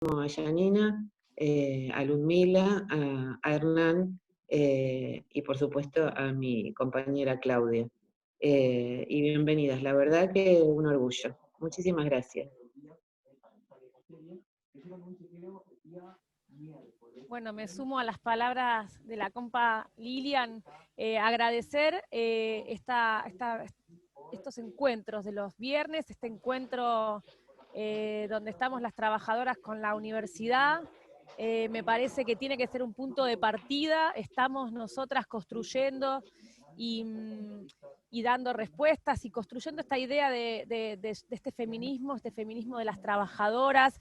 a Yanina, a Ludmila, a Hernán y por supuesto a mi compañera Claudia. Y bienvenidas, la verdad que un orgullo. Muchísimas gracias. Bueno, me sumo a las palabras de la compa Lilian, agradecer estos encuentros de los viernes, este encuentro donde estamos las trabajadoras con la universidad. Me parece que tiene que ser un punto de partida, estamos nosotras construyendo y dando respuestas y construyendo esta idea de este feminismo de las trabajadoras.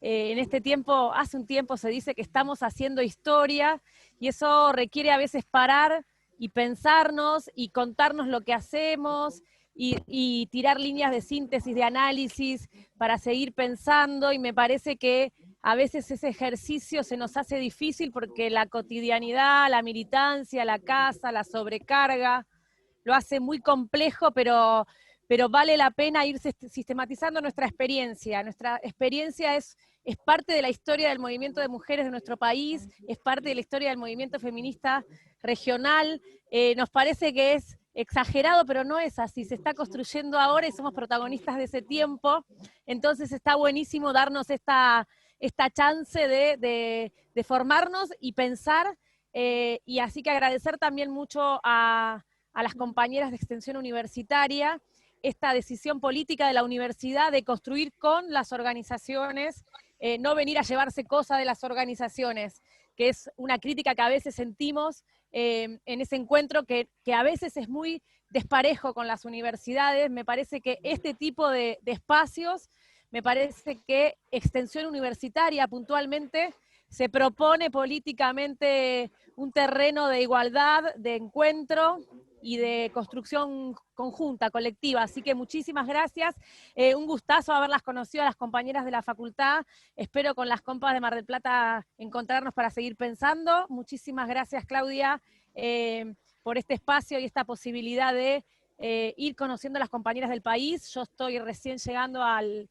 En este tiempo, hace un tiempo se dice que estamos haciendo historia y eso requiere a veces parar y pensarnos y contarnos lo que hacemos y tirar líneas de síntesis, de análisis para seguir pensando, y me parece que a veces ese ejercicio se nos hace difícil porque la cotidianidad, la militancia, la casa, la sobrecarga, lo hace muy complejo, pero vale la pena ir sistematizando nuestra experiencia. Nuestra experiencia es parte de la historia del movimiento de mujeres de nuestro país, es parte de la historia del movimiento feminista regional. Nos parece que es exagerado, pero no es así. Se está construyendo ahora y somos protagonistas de ese tiempo. Entonces está buenísimo darnos esta chance de formarnos y pensar. Y así que agradecer también mucho a las compañeras de extensión universitaria esta decisión política de la universidad de construir con las organizaciones, no venir a llevarse cosas de las organizaciones, que es una crítica que a veces sentimos en ese encuentro, que a veces es muy desparejo con las universidades. Me parece que este tipo de espacios, me parece que extensión universitaria puntualmente se propone políticamente un terreno de igualdad, de encuentro y de construcción conjunta, colectiva. Así que muchísimas gracias. Un gustazo haberlas conocido a las compañeras de la facultad. Espero con las compas de Mar del Plata encontrarnos para seguir pensando. Muchísimas gracias, Claudia, por este espacio y esta posibilidad de ir conociendo a las compañeras del país. Yo estoy recién llegando al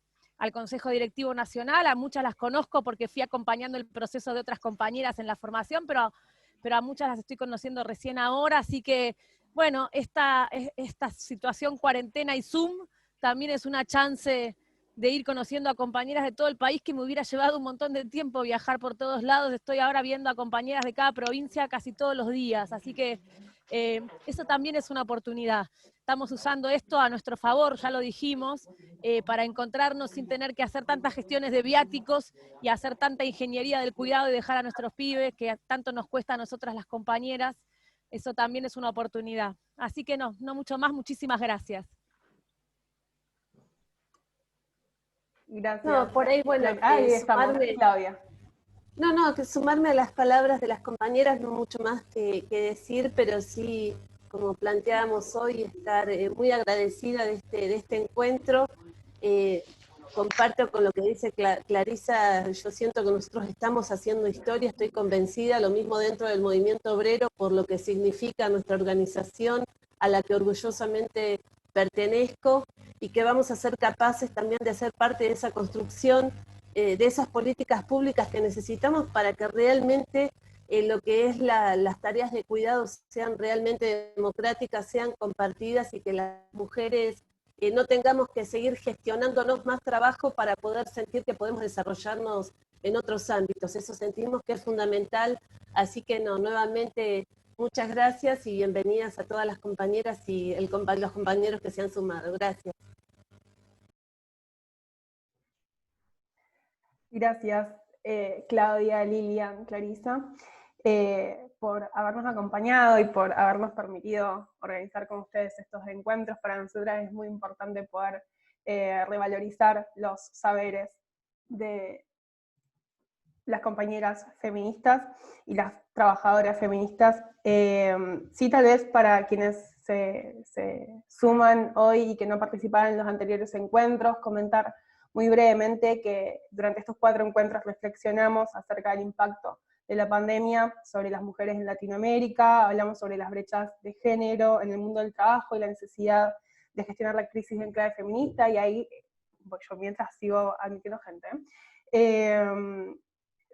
Consejo Directivo Nacional, a muchas las conozco porque fui acompañando el proceso de otras compañeras en la formación, pero a muchas las estoy conociendo recién ahora, así que, bueno, esta situación cuarentena y Zoom también es una chance de ir conociendo a compañeras de todo el país, que me hubiera llevado un montón de tiempo viajar por todos lados. Estoy ahora viendo a compañeras de cada provincia casi todos los días, así que eso también es una oportunidad. Estamos usando esto a nuestro favor, ya lo dijimos, para encontrarnos sin tener que hacer tantas gestiones de viáticos y hacer tanta ingeniería del cuidado y dejar a nuestros pibes, que tanto nos cuesta a nosotras las compañeras. Eso también es una oportunidad. Así que no mucho más, muchísimas gracias. Gracias. No, por ahí, bueno, ahí estamos, sumarme, Claudia. no, que sumarme a las palabras de las compañeras, no mucho más que decir, pero sí, como planteábamos hoy, estar muy agradecida de este encuentro. Comparto con lo que dice Clarisa, yo siento que nosotros estamos haciendo historia, estoy convencida, lo mismo dentro del movimiento obrero, por lo que significa nuestra organización, a la que orgullosamente pertenezco, y que vamos a ser capaces también de ser parte de esa construcción, de esas políticas públicas que necesitamos para que realmente lo que es las tareas de cuidado sean realmente democráticas, sean compartidas, y que las mujeres no tengamos que seguir gestionándonos más trabajo para poder sentir que podemos desarrollarnos en otros ámbitos. Eso sentimos que es fundamental, así que nuevamente muchas gracias y bienvenidas a todas las compañeras y los compañeros que se han sumado. Gracias. Gracias, Claudia, Lilian, Clarisa, por habernos acompañado y por habernos permitido organizar con ustedes estos encuentros. Para nosotras es muy importante poder revalorizar los saberes de las compañeras feministas y las trabajadoras feministas. Sí, tal vez para quienes se suman hoy y que no participaron en los anteriores encuentros, comentar muy brevemente que durante estos 4 encuentros reflexionamos acerca del impacto de la pandemia sobre las mujeres en Latinoamérica, hablamos sobre las brechas de género en el mundo del trabajo y la necesidad de gestionar la crisis en clave feminista, y ahí yo mientras sigo admitiendo gente.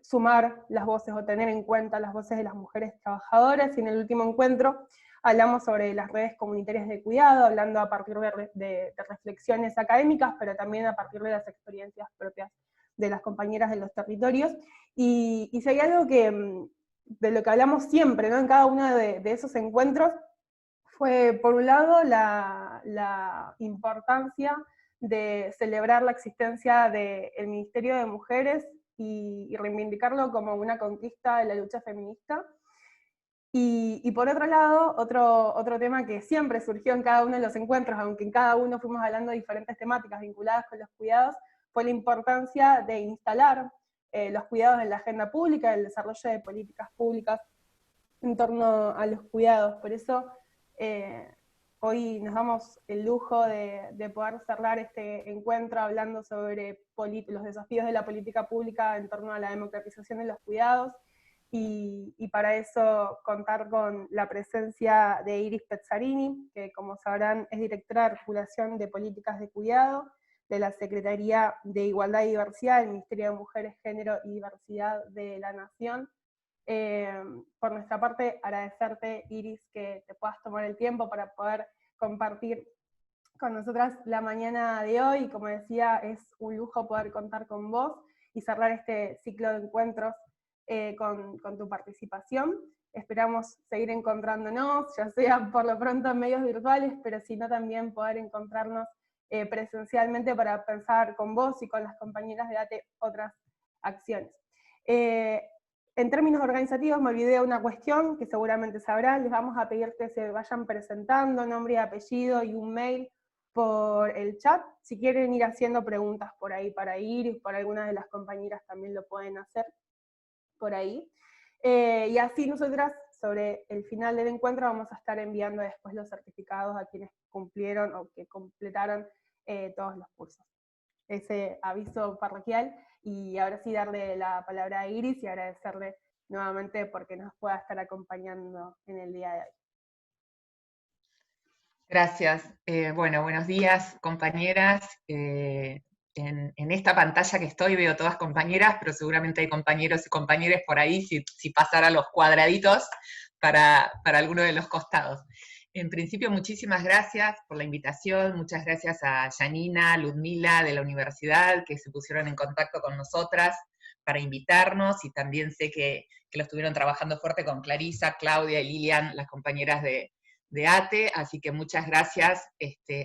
sumar las voces o tener en cuenta las voces de las mujeres trabajadoras, y en el último encuentro hablamos sobre las redes comunitarias de cuidado, hablando a partir de reflexiones académicas, pero también a partir de las experiencias propias de las compañeras de los territorios, y si hay algo de lo que hablamos siempre, ¿no?, en cada uno de esos encuentros, fue, por un lado, la importancia de celebrar la existencia del Ministerio de Mujeres y reivindicarlo como una conquista de la lucha feminista. Y por otro lado, otro tema que siempre surgió en cada uno de los encuentros, aunque en cada uno fuimos hablando de diferentes temáticas vinculadas con los cuidados, fue la importancia de instalar los cuidados en la agenda pública, el desarrollo de políticas públicas en torno a los cuidados. Por eso hoy nos damos el lujo de poder cerrar este encuentro hablando sobre los desafíos de la política pública en torno a la democratización de los cuidados, y para eso contar con la presencia de Iris Pezzarini, que como sabrán es directora de Articulación de Políticas de Cuidado de la Secretaría de Igualdad y Diversidad del Ministerio de Mujeres, Género y Diversidad de la Nación. Por nuestra parte, agradecerte, Iris, que te puedas tomar el tiempo para poder compartir con nosotras la mañana de hoy. Como decía, es un lujo poder contar con vos y cerrar este ciclo de encuentros con tu participación. Esperamos seguir encontrándonos, ya sea por lo pronto en medios virtuales, pero si no también poder encontrarnos presencialmente para pensar con vos y con las compañeras de ATE otras acciones. En términos organizativos me olvidé de una cuestión que seguramente sabrán. Les vamos a pedir que se vayan presentando, nombre y apellido y un mail por el chat. Si quieren ir haciendo preguntas por ahí para ir, por algunas de las compañeras también lo pueden hacer por ahí. Y así nosotras, sobre el final del encuentro, vamos a estar enviando después los certificados a quienes cumplieron o que completaron todos los cursos. Ese aviso parroquial, y ahora sí darle la palabra a Iris y agradecerle nuevamente porque nos pueda estar acompañando en el día de hoy. Gracias. Bueno, buenos días, compañeras. En esta pantalla que estoy veo todas compañeras, pero seguramente hay compañeros y compañeras por ahí si pasara los cuadraditos para alguno de los costados. En principio, muchísimas gracias por la invitación, muchas gracias a Janina, Ludmila de la universidad, que se pusieron en contacto con nosotras para invitarnos, y también sé que lo estuvieron trabajando fuerte con Clarisa, Claudia y Lilian, las compañeras de ATE, así que muchas gracias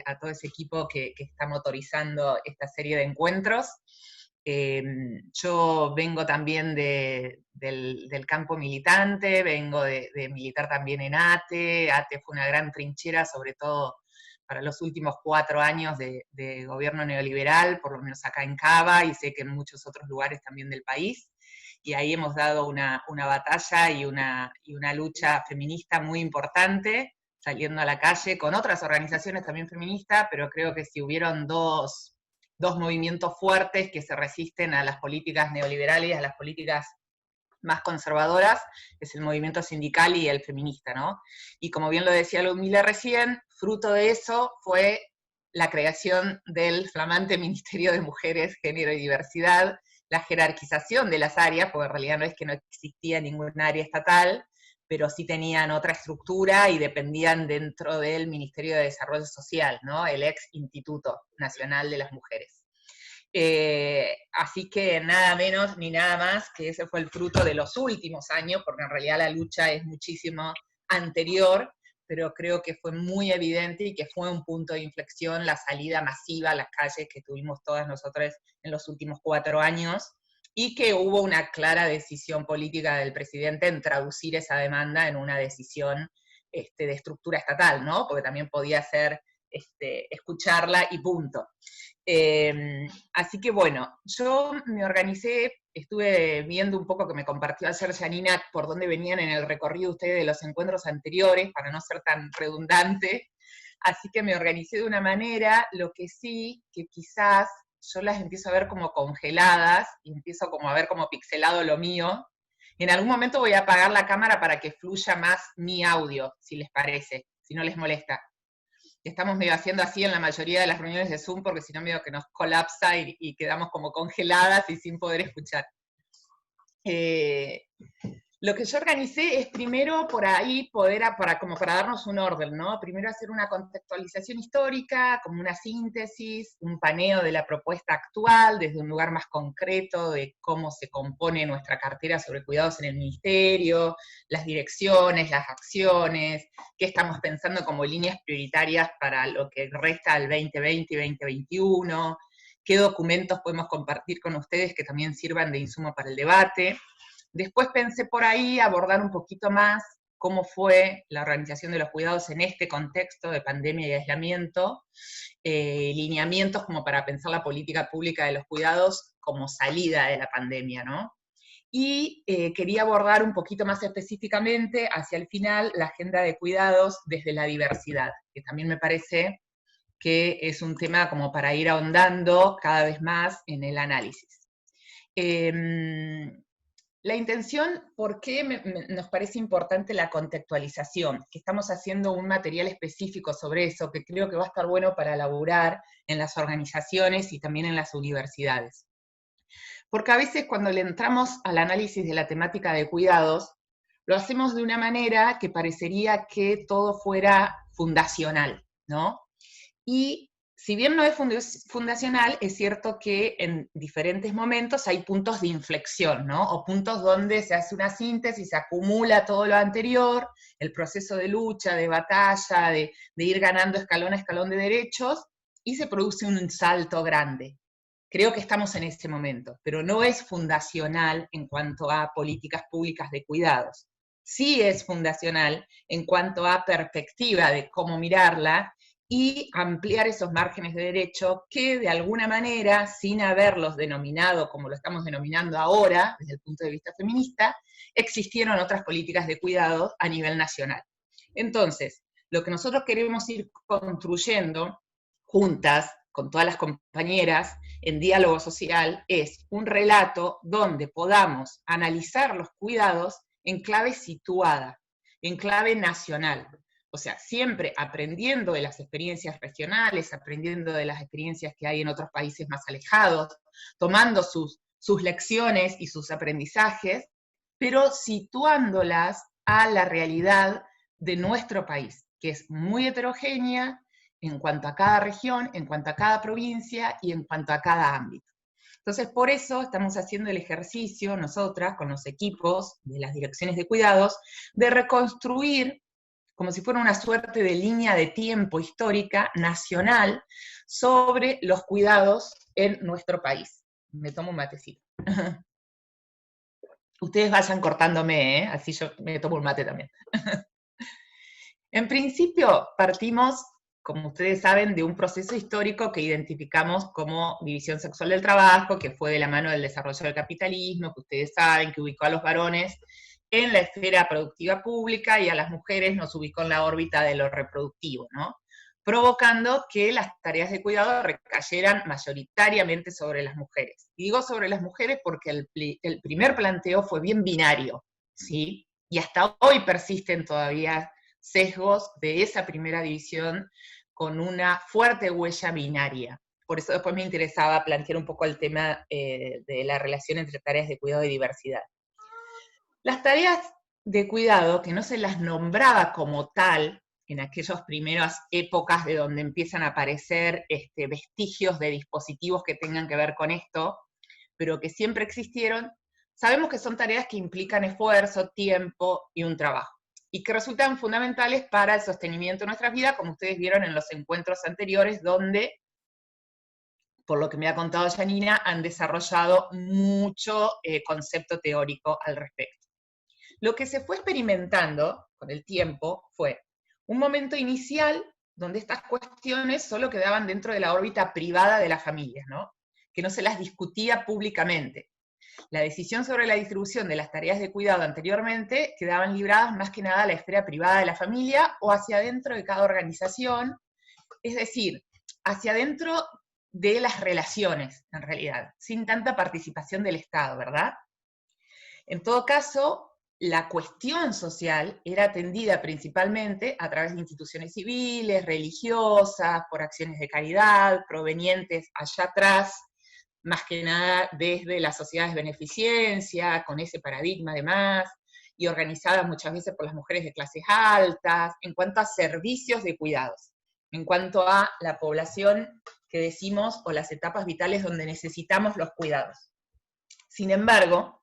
a todo ese equipo que está motorizando esta serie de encuentros. Yo vengo también del campo militante, vengo de militar también en ATE. ATE fue una gran trinchera, sobre todo para los últimos 4 años de gobierno neoliberal, por lo menos acá en Cava, y sé que en muchos otros lugares también del país, y ahí hemos dado una batalla y una lucha feminista muy importante, saliendo a la calle con otras organizaciones también feministas, pero creo que si hubieron dos movimientos fuertes que se resisten a las políticas neoliberales, a las políticas más conservadoras, es el movimiento sindical y el feminista, ¿no? Y como bien lo decía Ludmila recién, fruto de eso fue la creación del flamante Ministerio de Mujeres, Género y Diversidad, la jerarquización de las áreas, porque en realidad no es que no existía ningún área estatal, pero sí tenían otra estructura y dependían dentro del Ministerio de Desarrollo Social, ¿no? El ex Instituto Nacional de las Mujeres. Así que nada menos ni nada más que ese fue el fruto de los últimos años, porque en realidad la lucha es muchísimo anterior, pero creo que fue muy evidente y que fue un punto de inflexión la salida masiva a las calles que tuvimos todas nosotras en los últimos 4 años, y que hubo una clara decisión política del presidente en traducir esa demanda en una decisión de estructura estatal, ¿no? Porque también podía ser escucharla y punto. Así que bueno, yo me organicé, estuve viendo un poco que me compartió ayer Janina por dónde venían en el recorrido ustedes de los encuentros anteriores, para no ser tan redundante, así que me organicé de una manera, lo que sí, que quizás yo las empiezo a ver como congeladas, y empiezo como a ver como pixelado lo mío, y en algún momento voy a apagar la cámara para que fluya más mi audio, si les parece, si no les molesta. estamos medio haciendo así en la mayoría de las reuniones de Zoom, porque si no medio que nos colapsa y quedamos como congeladas y sin poder escuchar. Lo que yo organicé es primero por ahí para darnos un orden, ¿no? Primero hacer una contextualización histórica, como una síntesis, un paneo de la propuesta actual, desde un lugar más concreto de cómo se compone nuestra cartera sobre cuidados en el ministerio, las direcciones, las acciones, qué estamos pensando como líneas prioritarias para lo que resta al 2020 y 2021, qué documentos podemos compartir con ustedes que también sirvan de insumo para el debate. Después pensé por ahí abordar un poquito más cómo fue la organización de los cuidados en este contexto de pandemia y aislamiento, lineamientos como para pensar la política pública de los cuidados como salida de la pandemia, ¿no? Y quería abordar un poquito más específicamente hacia el final la agenda de cuidados desde la diversidad, que también me parece que es un tema como para ir ahondando cada vez más en el análisis. La intención, ¿por qué nos parece importante la contextualización? Que estamos haciendo un material específico sobre eso, que creo que va a estar bueno para elaborar en las organizaciones y también en las universidades. Porque a veces cuando le entramos al análisis de la temática de cuidados, lo hacemos de una manera que parecería que todo fuera fundacional, ¿no? Y si bien no es fundacional, es cierto que en diferentes momentos hay puntos de inflexión, ¿no? O puntos donde se hace una síntesis, se acumula todo lo anterior, el proceso de lucha, de batalla, de ir ganando escalón a escalón de derechos, y se produce un salto grande. Creo que estamos en ese momento, pero no es fundacional en cuanto a políticas públicas de cuidados. Sí es fundacional en cuanto a perspectiva de cómo mirarla, y ampliar esos márgenes de derecho que de alguna manera, sin haberlos denominado como lo estamos denominando ahora, desde el punto de vista feminista, existieron otras políticas de cuidado a nivel nacional. Entonces, lo que nosotros queremos ir construyendo juntas, con todas las compañeras, en diálogo social, es un relato donde podamos analizar los cuidados en clave situada, en clave nacional. O sea, siempre aprendiendo de las experiencias regionales, aprendiendo de las experiencias que hay en otros países más alejados, tomando sus lecciones y sus aprendizajes, pero situándolas a la realidad de nuestro país, que es muy heterogénea en cuanto a cada región, en cuanto a cada provincia y en cuanto a cada ámbito. Entonces, por eso estamos haciendo el ejercicio, nosotras, con los equipos de las direcciones de cuidados, de reconstruir como si fuera una suerte de línea de tiempo histórica nacional sobre los cuidados en nuestro país. Me tomo un matecito. Ustedes vayan cortándome, así yo me tomo un mate también. En principio, partimos, como ustedes saben, de un proceso histórico que identificamos como división sexual del trabajo, que fue de la mano del desarrollo del capitalismo, que ustedes saben, que ubicó a los varones en la esfera productiva pública y a las mujeres nos ubicó en la órbita de lo reproductivo, ¿no? Provocando que las tareas de cuidado recayeran mayoritariamente sobre las mujeres. Y digo sobre las mujeres porque el primer planteo fue bien binario, ¿sí? Y hasta hoy persisten todavía sesgos de esa primera división con una fuerte huella binaria. Por eso después me interesaba plantear un poco el tema de la relación entre tareas de cuidado y diversidad. Las tareas de cuidado, que no se las nombraba como tal en aquellas primeras épocas de donde empiezan a aparecer vestigios de dispositivos que tengan que ver con esto, pero que siempre existieron, sabemos que son tareas que implican esfuerzo, tiempo y un trabajo, y que resultan fundamentales para el sostenimiento de nuestras vidas, como ustedes vieron en los encuentros anteriores, donde, por lo que me ha contado Janina, han desarrollado mucho concepto teórico al respecto. Lo que se fue experimentando con el tiempo fue un momento inicial donde estas cuestiones solo quedaban dentro de la órbita privada de las familias, ¿no? Que no se las discutía públicamente. La decisión sobre la distribución de las tareas de cuidado anteriormente quedaban libradas más que nada a la esfera privada de la familia o hacia adentro de cada organización, es decir, hacia adentro de las relaciones, en realidad, sin tanta participación del Estado, ¿verdad? En todo caso, la cuestión social era atendida principalmente a través de instituciones civiles, religiosas, por acciones de caridad, provenientes allá atrás, más que nada desde las sociedades de beneficencia, con ese paradigma además, y organizadas muchas veces por las mujeres de clases altas, en cuanto a servicios de cuidados, en cuanto a la población que decimos, o las etapas vitales donde necesitamos los cuidados. Sin embargo,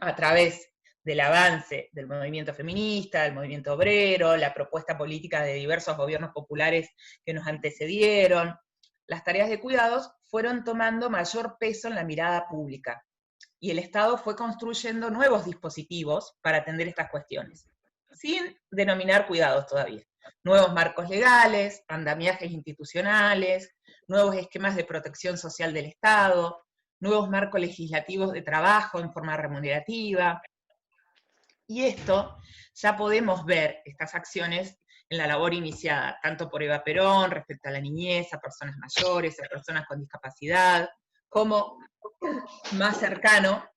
a través del avance del movimiento feminista, del movimiento obrero, la propuesta política de diversos gobiernos populares que nos antecedieron, las tareas de cuidados fueron tomando mayor peso en la mirada pública, y el Estado fue construyendo nuevos dispositivos para atender estas cuestiones, sin denominar cuidados todavía. Nuevos marcos legales, andamiajes institucionales, nuevos esquemas de protección social del Estado, nuevos marcos legislativos de trabajo en forma remunerativa. Y esto ya podemos ver, estas acciones, en la labor iniciada, tanto por Eva Perón, respecto a la niñez, a personas mayores, a personas con discapacidad, como más cercano,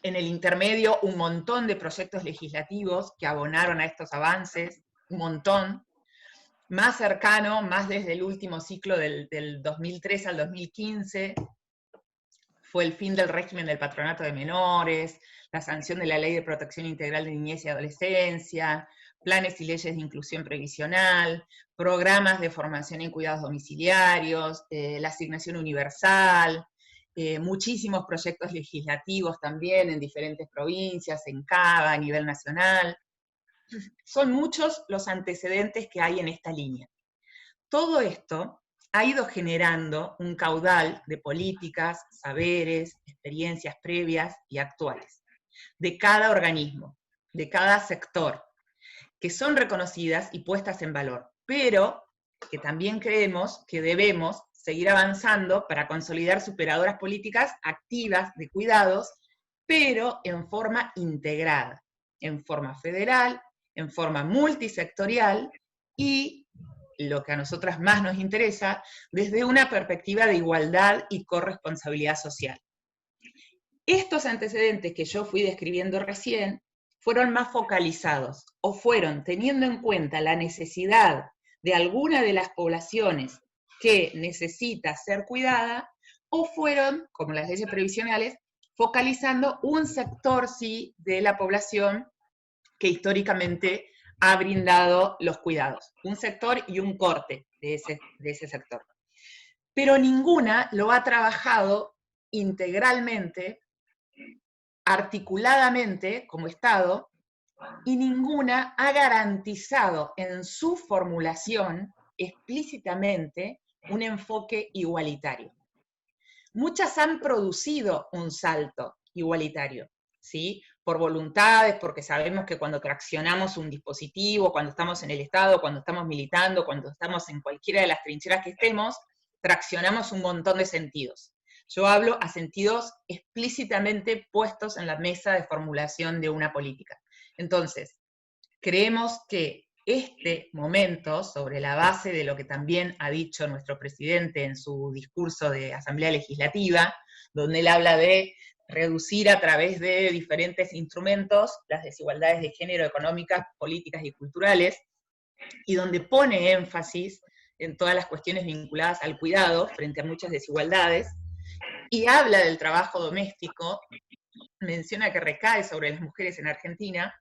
en el intermedio, un montón de proyectos legislativos que abonaron a estos avances, un montón. Más cercano, más desde el último ciclo del 2003 al 2015, fue el fin del régimen del patronato de menores, la sanción de la Ley de Protección Integral de Niñez y Adolescencia, planes y leyes de inclusión previsional, programas de formación en cuidados domiciliarios, la asignación universal, muchísimos proyectos legislativos también en diferentes provincias, en CABA, a nivel nacional. Son muchos los antecedentes que hay en esta línea. Todo esto ha ido generando un caudal de políticas, saberes, experiencias previas y actuales, de cada organismo, de cada sector, que son reconocidas y puestas en valor, pero que también creemos que debemos seguir avanzando para consolidar superadoras políticas activas de cuidados, pero en forma integrada, en forma federal, en forma multisectorial y, lo que a nosotras más nos interesa, desde una perspectiva de igualdad y corresponsabilidad social. Estos antecedentes que yo fui describiendo recién fueron más focalizados, o fueron teniendo en cuenta la necesidad de alguna de las poblaciones que necesita ser cuidada, o fueron, como las leyes previsionales, focalizando un sector, sí, de la población que históricamente ha brindado los cuidados, un sector y un corte de ese sector. Pero ninguna lo ha trabajado integralmente, articuladamente como Estado, y ninguna ha garantizado en su formulación explícitamente un enfoque igualitario. Muchas han producido un salto igualitario, ¿sí? Por voluntades, porque sabemos que cuando traccionamos un dispositivo, cuando estamos en el Estado, cuando estamos militando, cuando estamos en cualquiera de las trincheras que estemos, traccionamos un montón de sentidos. Yo hablo a sentidos explícitamente puestos en la mesa de formulación de una política. Entonces, creemos que este momento, sobre la base de lo que también ha dicho nuestro presidente en su discurso de Asamblea Legislativa, donde él habla de reducir a través de diferentes instrumentos las desigualdades de género, económicas, políticas y culturales, y donde pone énfasis en todas las cuestiones vinculadas al cuidado frente a muchas desigualdades, y habla del trabajo doméstico, menciona que recae sobre las mujeres en Argentina,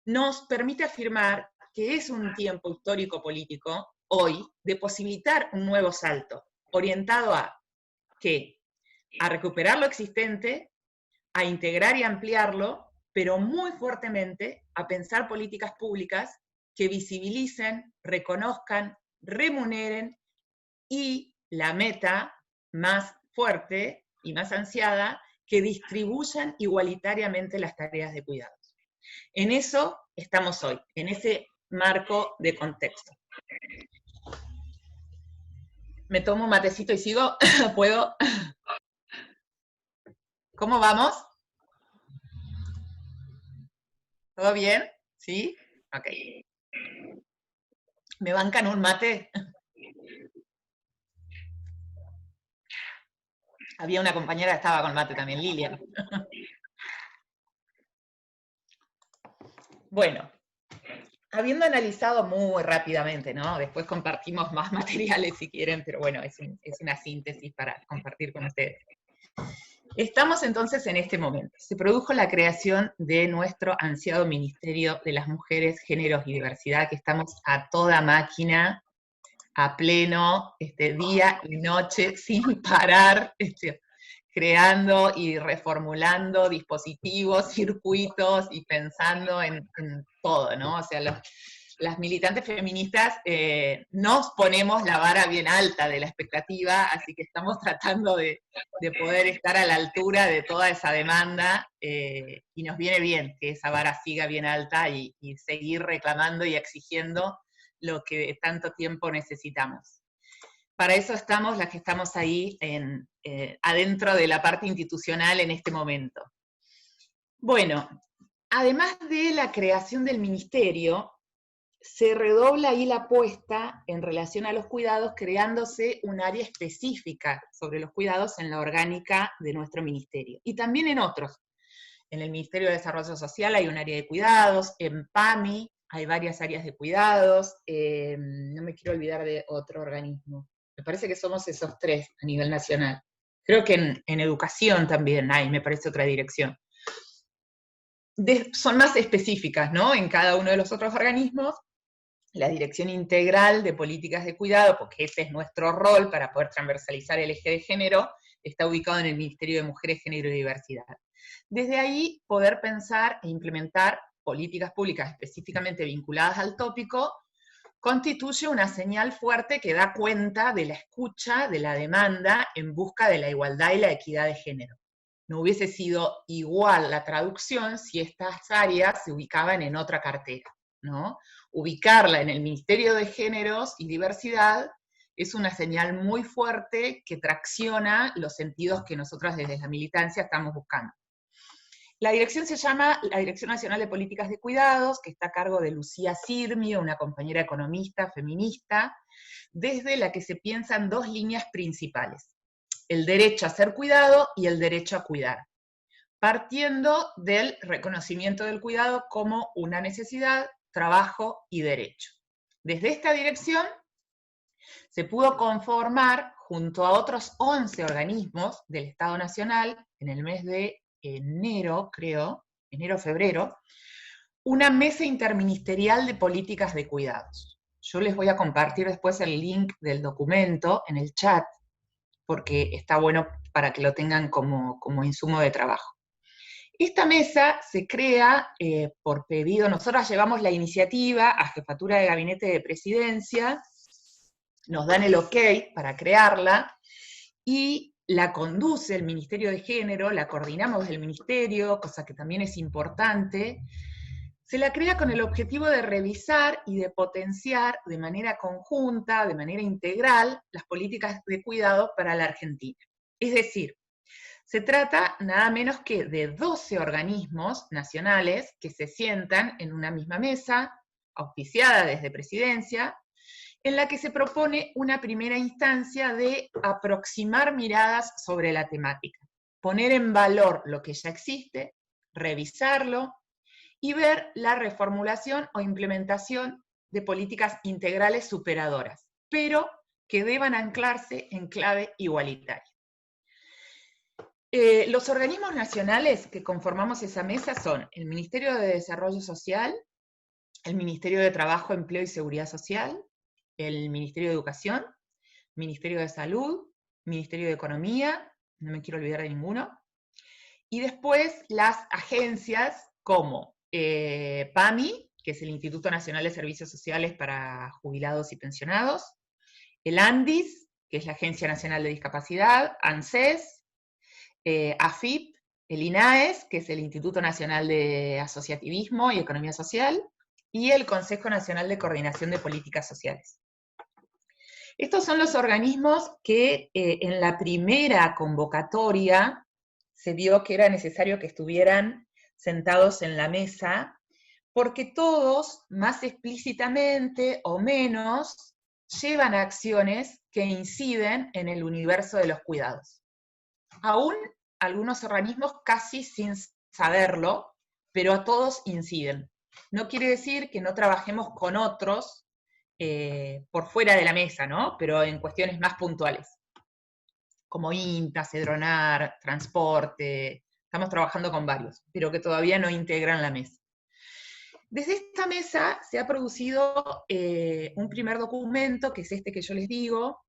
nos permite afirmar que es un tiempo histórico-político, hoy, de posibilitar un nuevo salto, orientado a ¿qué? A recuperar lo existente, a integrar y ampliarlo, pero muy fuertemente a pensar políticas públicas que visibilicen, reconozcan, remuneren, y la meta más fuerte y más ansiada, que distribuyan igualitariamente las tareas de cuidado. En eso estamos hoy, en ese marco de contexto. Me tomo un matecito y sigo, ¿puedo? ¿Cómo vamos? ¿Todo bien? ¿Sí? Ok. ¿Me bancan un mate? Había una compañera que estaba con mate también, Lilian. Bueno, habiendo analizado muy rápidamente, ¿no? Después compartimos más materiales si quieren, pero bueno, es una síntesis para compartir con ustedes. Estamos entonces en este momento. Se produjo la creación de nuestro ansiado Ministerio de las Mujeres, Géneros y Diversidad, que estamos a toda máquina, a pleno, día y noche, sin parar, creando y reformulando dispositivos, circuitos y pensando en todo, ¿no? O sea, las militantes feministas nos ponemos la vara bien alta de la expectativa, así que estamos tratando de poder estar a la altura de toda esa demanda, y nos viene bien que esa vara siga bien alta y seguir reclamando y exigiendo lo que tanto tiempo necesitamos. Para eso estamos las que estamos ahí adentro de la parte institucional en este momento. Bueno, además de la creación del ministerio, se redobla ahí la apuesta en relación a los cuidados, creándose un área específica sobre los cuidados en la orgánica de nuestro ministerio, y también en otros. En el Ministerio de Desarrollo Social hay un área de cuidados, en PAMI hay varias áreas de cuidados, no me quiero olvidar de otro organismo. Me parece que somos esos tres a nivel nacional. Creo que en educación también hay, me parece, otra dirección. Son más específicas, ¿no? En cada uno de los otros organismos, la Dirección Integral de Políticas de Cuidado, porque ese es nuestro rol para poder transversalizar el eje de género, está ubicado en el Ministerio de Mujeres, Género y Diversidad. Desde ahí, poder pensar e implementar políticas públicas específicamente vinculadas al tópico, constituye una señal fuerte que da cuenta de la escucha, de la demanda en busca de la igualdad y la equidad de género. No hubiese sido igual la traducción si estas áreas se ubicaban en otra cartera, ¿no? Ubicarla en el Ministerio de Géneros y Diversidad es una señal muy fuerte que tracciona los sentidos que nosotras desde la militancia estamos buscando. La dirección se llama la Dirección Nacional de Políticas de Cuidados, que está a cargo de Lucía Sirmio, una compañera economista, feminista, desde la que se piensan dos líneas principales: el derecho a ser cuidado y el derecho a cuidar, partiendo del reconocimiento del cuidado como una necesidad, trabajo y derecho. Desde esta dirección se pudo conformar, junto a otros 11 organismos del Estado Nacional, en el mes de enero, creo, enero-febrero, una mesa interministerial de políticas de cuidados. Yo les voy a compartir después el link del documento en el chat, porque está bueno para que lo tengan como insumo de trabajo. Esta mesa se crea por pedido, nosotras llevamos la iniciativa a Jefatura de Gabinete de Presidencia, nos dan el ok para crearla, y la conduce el Ministerio de Género, la coordinamos del Ministerio, cosa que también es importante. Se la crea con el objetivo de revisar y de potenciar de manera conjunta, de manera integral, las políticas de cuidado para la Argentina. Es decir, se trata nada menos que de 12 organismos nacionales que se sientan en una misma mesa, auspiciada desde Presidencia, en la que se propone una primera instancia de aproximar miradas sobre la temática, poner en valor lo que ya existe, revisarlo y ver la reformulación o implementación de políticas integrales superadoras, pero que deban anclarse en clave igualitaria. Los organismos nacionales que conformamos esa mesa son el Ministerio de Desarrollo Social, el Ministerio de Trabajo, Empleo y Seguridad Social, el Ministerio de Educación, Ministerio de Salud, Ministerio de Economía, no me quiero olvidar de ninguno, y después las agencias como PAMI, que es el Instituto Nacional de Servicios Sociales para Jubilados y Pensionados, el ANDIS, que es la Agencia Nacional de Discapacidad, ANSES, AFIP, el INAES, que es el Instituto Nacional de Asociativismo y Economía Social, y el Consejo Nacional de Coordinación de Políticas Sociales. Estos son los organismos que en la primera convocatoria se vio que era necesario que estuvieran sentados en la mesa, porque todos, más explícitamente o menos, llevan acciones que inciden en el universo de los cuidados. Aún algunos organismos casi sin saberlo, pero a todos inciden. no quiere decir que no trabajemos con otros por fuera de la mesa, ¿no? Pero en cuestiones más puntuales, como INTA, Cedronar, transporte, estamos trabajando con varios, pero que todavía no integran la mesa. Desde esta mesa se ha producido un primer documento, que es este que yo les digo,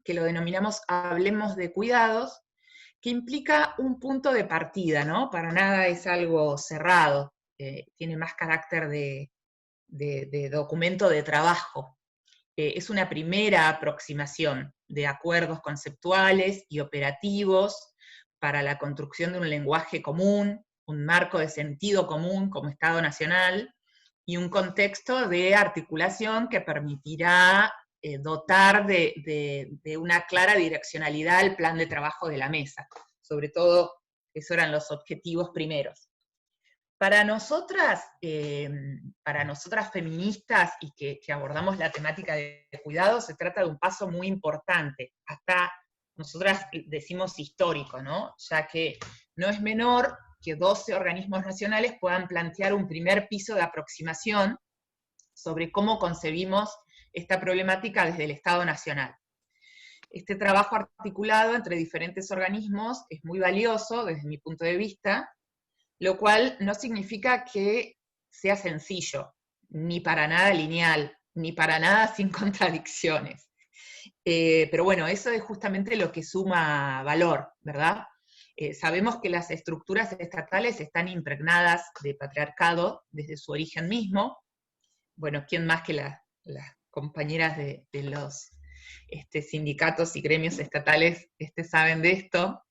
que lo denominamos Hablemos de Cuidados, que implica un punto de partida, ¿no? Para nada es algo cerrado, tiene más carácter de documento de trabajo. Es una primera aproximación de acuerdos conceptuales y operativos para la construcción de un lenguaje común, un marco de sentido común como Estado Nacional, y un contexto de articulación que permitirá dotar de una clara direccionalidad al plan de trabajo de la mesa. Sobre todo, esos eran los objetivos primeros. Para nosotras feministas y que abordamos la temática de cuidado, se trata de un paso muy importante, hasta nosotras decimos histórico, ¿no? Ya que no es menor que 12 organismos nacionales puedan plantear un primer piso de aproximación sobre cómo concebimos esta problemática desde el Estado Nacional. Este trabajo articulado entre diferentes organismos es muy valioso desde mi punto de vista, lo cual no significa que sea sencillo, ni para nada lineal, ni para nada sin contradicciones. Pero bueno, eso es justamente lo que suma valor, ¿verdad? Sabemos que las estructuras estatales están impregnadas de patriarcado desde su origen mismo. Bueno, ¿quién más que las compañeras de los sindicatos y gremios estatales saben de esto?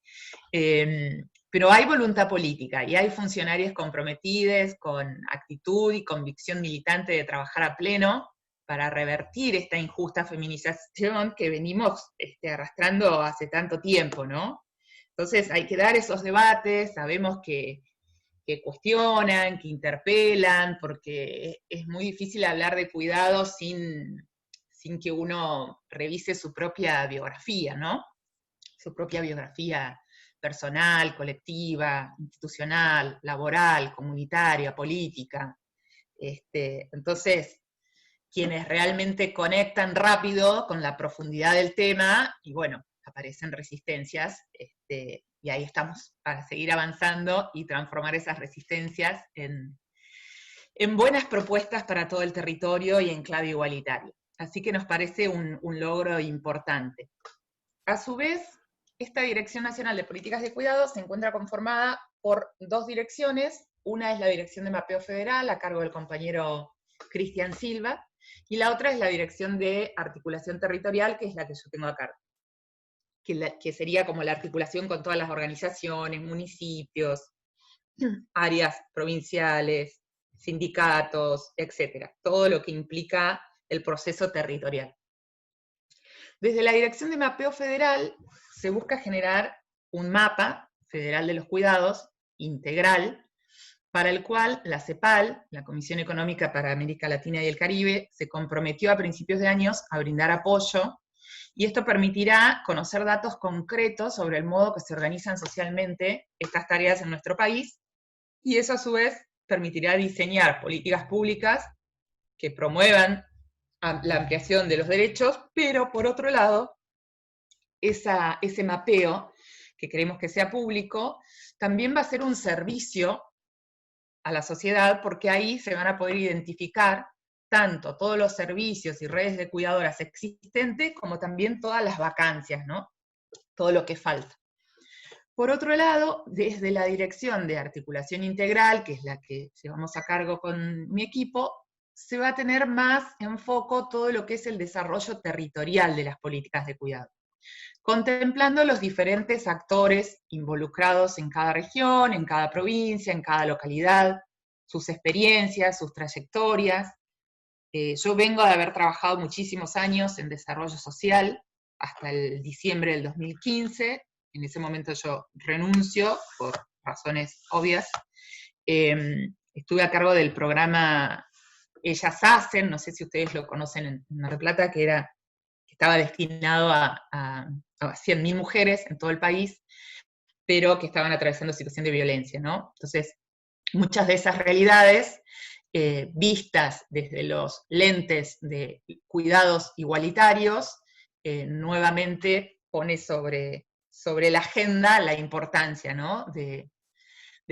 Pero hay voluntad política y hay funcionarios comprometidos con actitud y convicción militante de trabajar a pleno para revertir esta injusta feminización que venimos arrastrando hace tanto tiempo, ¿no? Entonces hay que dar esos debates, sabemos que cuestionan, que interpelan, porque es muy difícil hablar de cuidado sin que uno revise su propia biografía, ¿no? Su propia biografía personal, colectiva, institucional, laboral, comunitaria, política. Entonces, quienes realmente conectan rápido con la profundidad del tema, y bueno, aparecen resistencias, y ahí estamos para seguir avanzando y transformar esas resistencias en buenas propuestas para todo el territorio y en clave igualitaria. Así que nos parece un logro importante. A su vez, esta Dirección Nacional de Políticas de Cuidado se encuentra conformada por dos direcciones. Una es la Dirección de Mapeo Federal, a cargo del compañero Cristian Silva, y la otra es la Dirección de Articulación Territorial, que es la que yo tengo a cargo, que sería como la articulación con todas las organizaciones, municipios, áreas provinciales, sindicatos, etcétera, todo lo que implica el proceso territorial. Desde la Dirección de Mapeo Federal se busca generar un mapa federal de los cuidados, integral, para el cual la CEPAL, la Comisión Económica para América Latina y el Caribe, se comprometió a principios de años a brindar apoyo, y esto permitirá conocer datos concretos sobre el modo que se organizan socialmente estas tareas en nuestro país, y eso a su vez permitirá diseñar políticas públicas que promuevan la ampliación de los derechos, pero por otro lado, ese mapeo, que queremos que sea público, también va a ser un servicio a la sociedad, porque ahí se van a poder identificar tanto todos los servicios y redes de cuidadoras existentes, como también todas las vacancias, ¿no? Todo lo que falta. Por otro lado, desde la Dirección de Articulación Integral, que es la que llevamos a cargo con mi equipo, se va a tener más en foco todo lo que es el desarrollo territorial de las políticas de cuidado, contemplando los diferentes actores involucrados en cada región, en cada provincia, en cada localidad, sus experiencias, sus trayectorias. Yo vengo de haber trabajado muchísimos años en desarrollo social, hasta el diciembre del 2015, en ese momento yo renuncio, por razones obvias. Estuve a cargo del programa Ellas Hacen, no sé si ustedes lo conocen en Mar del Plata, que estaba destinado a 100.000 mujeres en todo el país, pero que estaban atravesando situación de violencia, ¿no? Entonces, muchas de esas realidades vistas desde los lentes de cuidados igualitarios, nuevamente pone sobre la agenda la importancia, ¿no?, de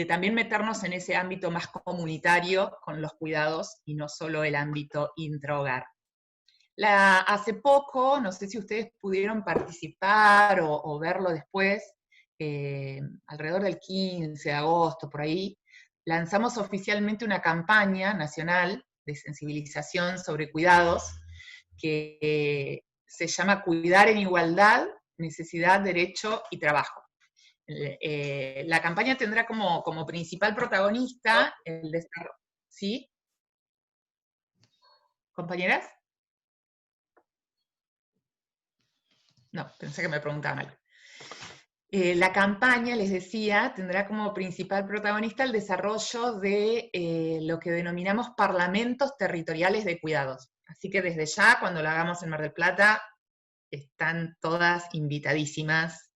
también meternos en ese ámbito más comunitario con los cuidados y no solo el ámbito intrahogar. Hace poco, no sé si ustedes pudieron participar o verlo después, alrededor del 15 de agosto, por ahí, lanzamos oficialmente una campaña nacional de sensibilización sobre cuidados que se llama Cuidar en Igualdad, Necesidad, Derecho y Trabajo. La campaña tendrá como principal protagonista el desarrollo. ¿Sí? ¿Compañeras? No, pensé que me preguntaban algo. La campaña, les decía, tendrá como principal protagonista el desarrollo de lo que denominamos parlamentos territoriales de cuidados. Así que desde ya, cuando lo hagamos en Mar del Plata, están todas invitadísimas.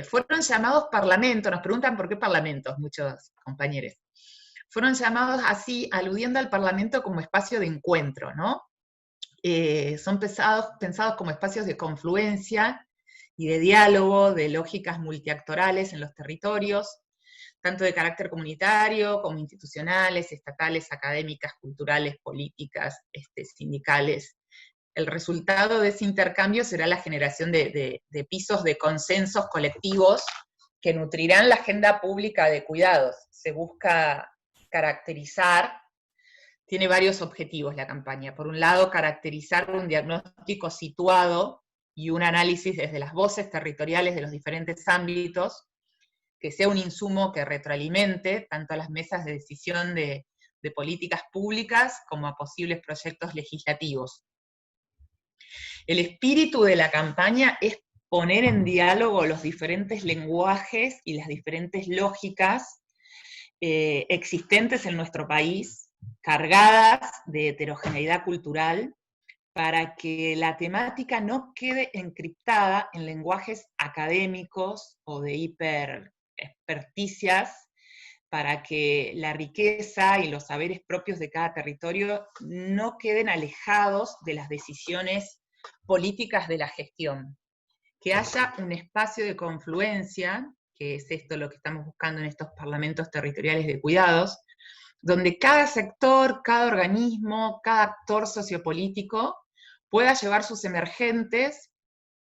Fueron llamados parlamentos, nos preguntan por qué parlamentos, muchos compañeros. Fueron llamados así, aludiendo al parlamento como espacio de encuentro, ¿no? Son pensados como espacios de confluencia y de diálogo, de lógicas multiactorales en los territorios, tanto de carácter comunitario como institucionales, estatales, académicas, culturales, políticas, sindicales. El resultado de ese intercambio será la generación de pisos de consensos colectivos que nutrirán la agenda pública de cuidados. Se busca caracterizar, tiene varios objetivos la campaña. Por un lado, caracterizar un diagnóstico situado y un análisis desde las voces territoriales de los diferentes ámbitos, que sea un insumo que retroalimente tanto a las mesas de decisión de políticas públicas como a posibles proyectos legislativos. El espíritu de la campaña es poner en diálogo los diferentes lenguajes y las diferentes lógicas existentes en nuestro país, cargadas de heterogeneidad cultural, para que la temática no quede encriptada en lenguajes académicos o de hiperexperticias, para que la riqueza y los saberes propios de cada territorio no queden alejados de las decisiones políticas de la gestión. Que haya un espacio de confluencia, que es esto lo que estamos buscando en estos parlamentos territoriales de cuidados, donde cada sector, cada organismo, cada actor sociopolítico pueda llevar sus emergentes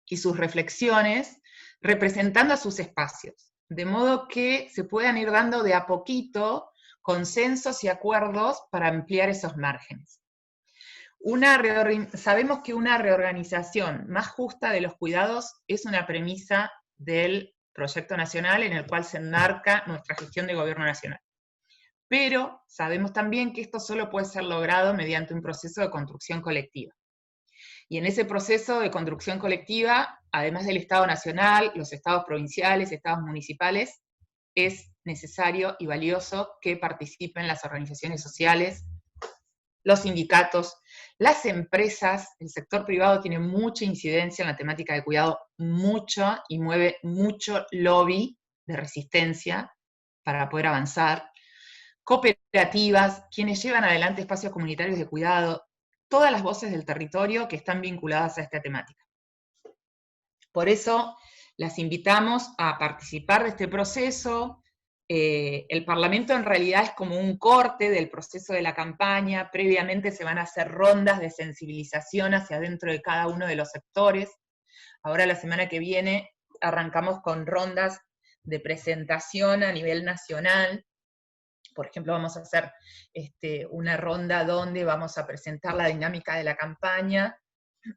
y sus reflexiones representando a sus espacios, de modo que se puedan ir dando de a poquito consensos y acuerdos para ampliar esos márgenes. Sabemos que una reorganización más justa de los cuidados es una premisa del proyecto nacional en el cual se enmarca nuestra gestión de gobierno nacional. Pero sabemos también que esto solo puede ser logrado mediante un proceso de construcción colectiva. Y en ese proceso de construcción colectiva, además del Estado nacional, los estados provinciales, estados municipales, es necesario y valioso que participen las organizaciones sociales, los sindicatos, las empresas. El sector privado tiene mucha incidencia en la temática de cuidado, mucho, y mueve mucho lobby de resistencia para poder avanzar. Cooperativas, quienes llevan adelante espacios comunitarios de cuidado, todas las voces del territorio que están vinculadas a esta temática. Por eso las invitamos a participar de este proceso. El Parlamento en realidad es como un corte del proceso de la campaña. Previamente se van a hacer rondas de sensibilización hacia adentro de cada uno de los sectores. Ahora la semana que viene arrancamos con rondas de presentación a nivel nacional. Por ejemplo, vamos a hacer una ronda donde vamos a presentar la dinámica de la campaña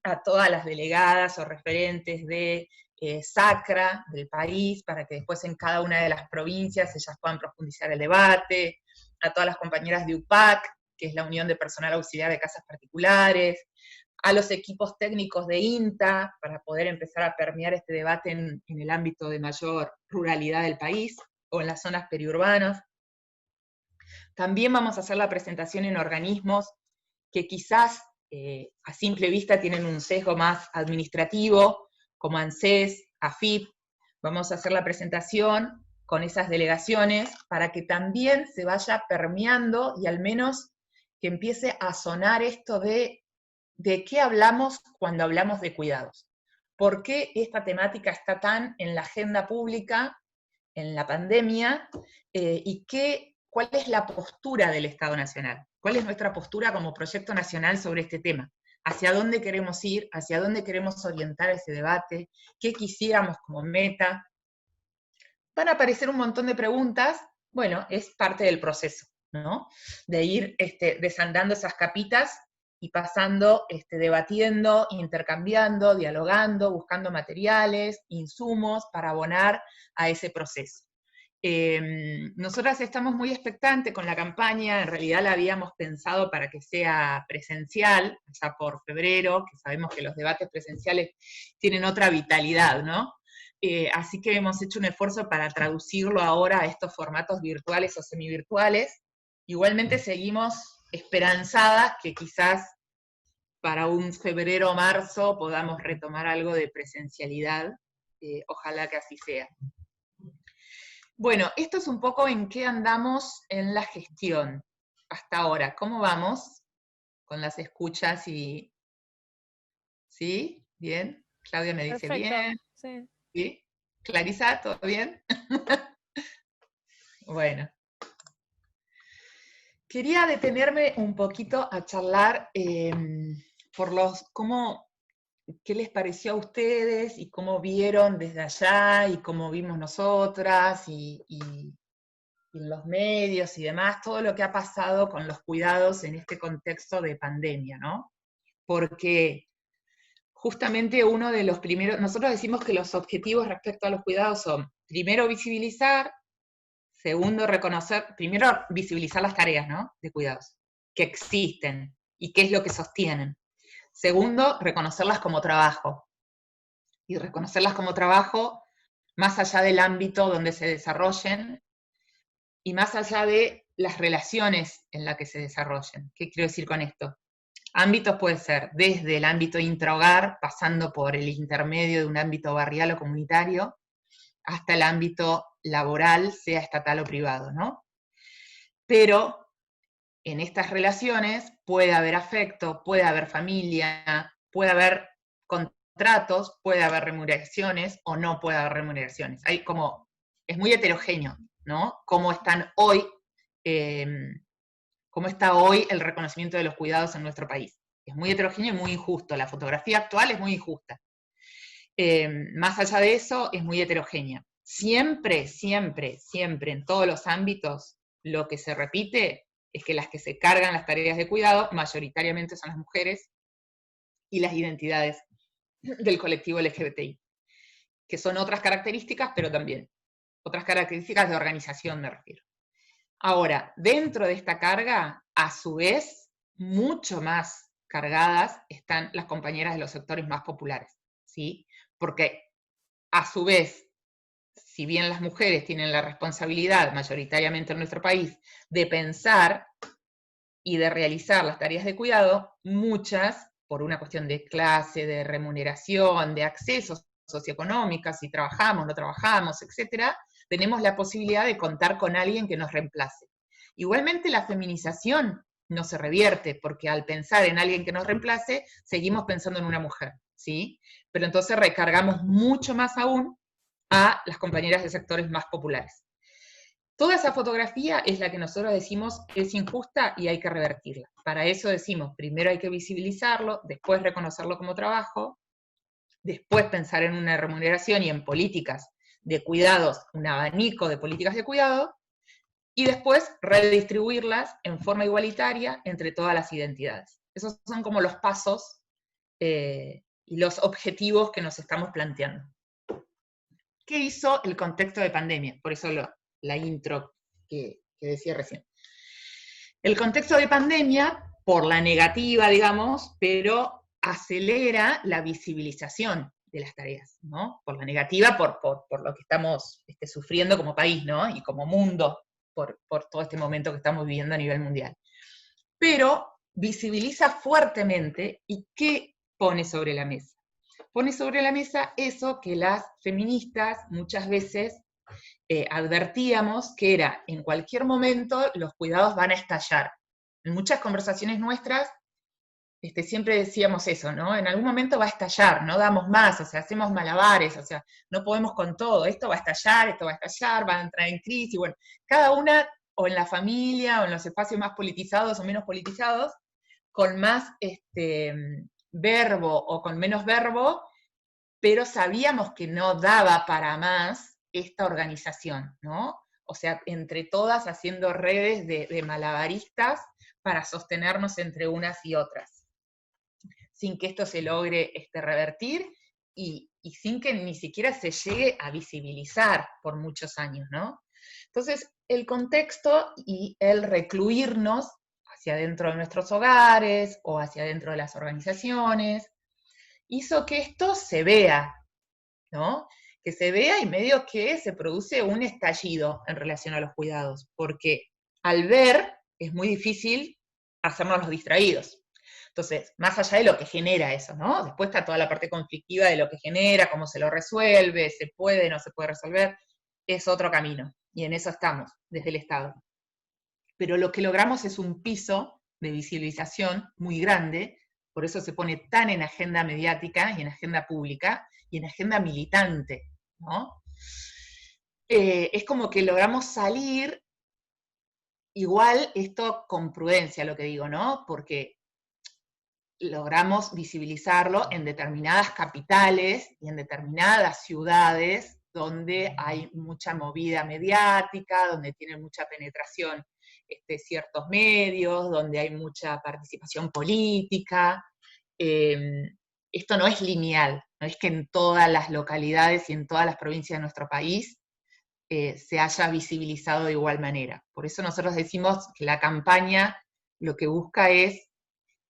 a todas las delegadas o referentes de SACRA del país, para que después en cada una de las provincias ellas puedan profundizar el debate, a todas las compañeras de UPAC, que es la Unión de Personal Auxiliar de Casas Particulares, a los equipos técnicos de INTA, para poder empezar a permear este debate en el ámbito de mayor ruralidad del país, o en las zonas periurbanas. También vamos a hacer la presentación en organismos que quizás a simple vista tienen un sesgo más administrativo, como ANSES, AFIP. Vamos a hacer la presentación con esas delegaciones para que también se vaya permeando y al menos que empiece a sonar esto de qué hablamos cuando hablamos de cuidados. ¿Por qué esta temática está tan en la agenda pública, en la pandemia, y cuál es la postura del Estado Nacional? ¿Cuál es nuestra postura como proyecto nacional sobre este tema? ¿Hacia dónde queremos ir? ¿Hacia dónde queremos orientar ese debate? ¿Qué quisiéramos como meta? Van a aparecer un montón de preguntas. Bueno, es parte del proceso, ¿no? De ir desandando esas capitas y pasando, debatiendo, intercambiando, dialogando, buscando materiales, insumos para abonar a ese proceso. Nosotras estamos muy expectantes con la campaña, en realidad la habíamos pensado para que sea presencial, ya por febrero, que sabemos que los debates presenciales tienen otra vitalidad, ¿no? Así que hemos hecho un esfuerzo para traducirlo ahora a estos formatos virtuales o semivirtuales. Igualmente seguimos esperanzadas que quizás para un febrero o marzo podamos retomar algo de presencialidad. Ojalá que así sea. Bueno, esto es un poco en qué andamos en la gestión hasta ahora. ¿Cómo vamos con las escuchas? ¿Sí? ¿Bien? Claudia me dice Perfecto, bien. sí. ¿Sí? Clarisa, ¿todo bien? Bueno. Quería detenerme un poquito a charlar por qué les pareció a ustedes y cómo vieron desde allá y cómo vimos nosotras y en los medios y demás, todo lo que ha pasado con los cuidados en este contexto de pandemia, ¿no? Porque justamente uno de los primeros, nosotros decimos que los objetivos respecto a los cuidados son, primero, visibilizar, segundo, primero, visibilizar las tareas, ¿no? De cuidados, que existen y qué es lo que sostienen. Segundo, reconocerlas como trabajo. Y reconocerlas como trabajo más allá del ámbito donde se desarrollen y más allá de las relaciones en las que se desarrollen. ¿Qué quiero decir con esto? Ámbitos puede ser desde el ámbito intrahogar, pasando por el intermedio de un ámbito barrial o comunitario, hasta el ámbito laboral, sea estatal o privado, ¿no? Pero en estas relaciones puede haber afecto, puede haber familia, puede haber contratos, puede haber remuneraciones o no puede haber remuneraciones. Es muy heterogéneo, ¿no? Cómo está hoy el reconocimiento de los cuidados en nuestro país. Es muy heterogéneo y muy injusto. La fotografía actual es muy injusta. Más allá de eso, es muy heterogénea. Siempre, siempre, siempre, en todos los ámbitos, lo que se repite es que las que se cargan las tareas de cuidado mayoritariamente son las mujeres y las identidades del colectivo LGBTI, que son otras características, pero también otras características de organización, me refiero. Ahora, dentro de esta carga, a su vez, mucho más cargadas están las compañeras de los sectores más populares, ¿sí? Porque, a su vez, si bien las mujeres tienen la responsabilidad, mayoritariamente en nuestro país, de pensar y de realizar las tareas de cuidado, muchas, por una cuestión de clase, de remuneración, de accesos socioeconómicas, si trabajamos, no trabajamos, etcétera, tenemos la posibilidad de contar con alguien que nos reemplace. Igualmente la feminización no se revierte, porque al pensar en alguien que nos reemplace, seguimos pensando en una mujer, ¿sí? Pero entonces recargamos mucho más aún a las compañeras de sectores más populares. Toda esa fotografía es la que nosotros decimos es injusta y hay que revertirla. Para eso decimos, primero hay que visibilizarlo, después reconocerlo como trabajo, después pensar en una remuneración y en políticas de cuidados, un abanico de políticas de cuidado, y después redistribuirlas en forma igualitaria entre todas las identidades. Esos son como los pasos y los objetivos que nos estamos planteando. ¿Qué hizo el contexto de pandemia? Por eso la intro que decía recién. El contexto de pandemia, por la negativa, digamos, pero acelera la visibilización de las tareas, ¿no? Por la negativa, por lo que estamos sufriendo como país, ¿no? Y como mundo, por todo este momento que estamos viviendo a nivel mundial. Pero visibiliza fuertemente, ¿y qué pone sobre la mesa? Pone sobre la mesa eso que las feministas muchas veces advertíamos que era, en cualquier momento los cuidados van a estallar. En muchas conversaciones nuestras siempre decíamos eso, ¿no? En algún momento va a estallar, no damos más, o sea, hacemos malabares, o sea, no podemos con todo, esto va a estallar, va a entrar en crisis, bueno, cada una, o en la familia, o en los espacios más politizados o menos politizados, con más verbo o con menos verbo, pero sabíamos que no daba para más esta organización, ¿no? O sea, entre todas haciendo redes de malabaristas para sostenernos entre unas y otras, sin que esto se logre revertir y sin que ni siquiera se llegue a visibilizar por muchos años, ¿no? Entonces, el contexto y el recluirnos hacia adentro de nuestros hogares o hacia adentro de las organizaciones hizo que esto se vea, ¿no? Que se vea y medio que se produce un estallido en relación a los cuidados, porque al ver es muy difícil hacernos los distraídos. Entonces, más allá de lo que genera eso, ¿no? Después está toda la parte conflictiva de lo que genera, cómo se lo resuelve, se puede, no se puede resolver, es otro camino, y en eso estamos, desde el Estado. Pero lo que logramos es un piso de visibilización muy grande, por eso se pone tan en agenda mediática y en agenda pública y en agenda militante, ¿no? Es como que logramos salir, igual esto con prudencia lo que digo, ¿no? Porque logramos visibilizarlo en determinadas capitales y en determinadas ciudades donde hay mucha movida mediática, donde tienen mucha penetración ciertos medios, donde hay mucha participación política. Esto no es lineal, no es que en todas las localidades y en todas las provincias de nuestro país se haya visibilizado de igual manera. Por eso nosotros decimos que la campaña lo que busca es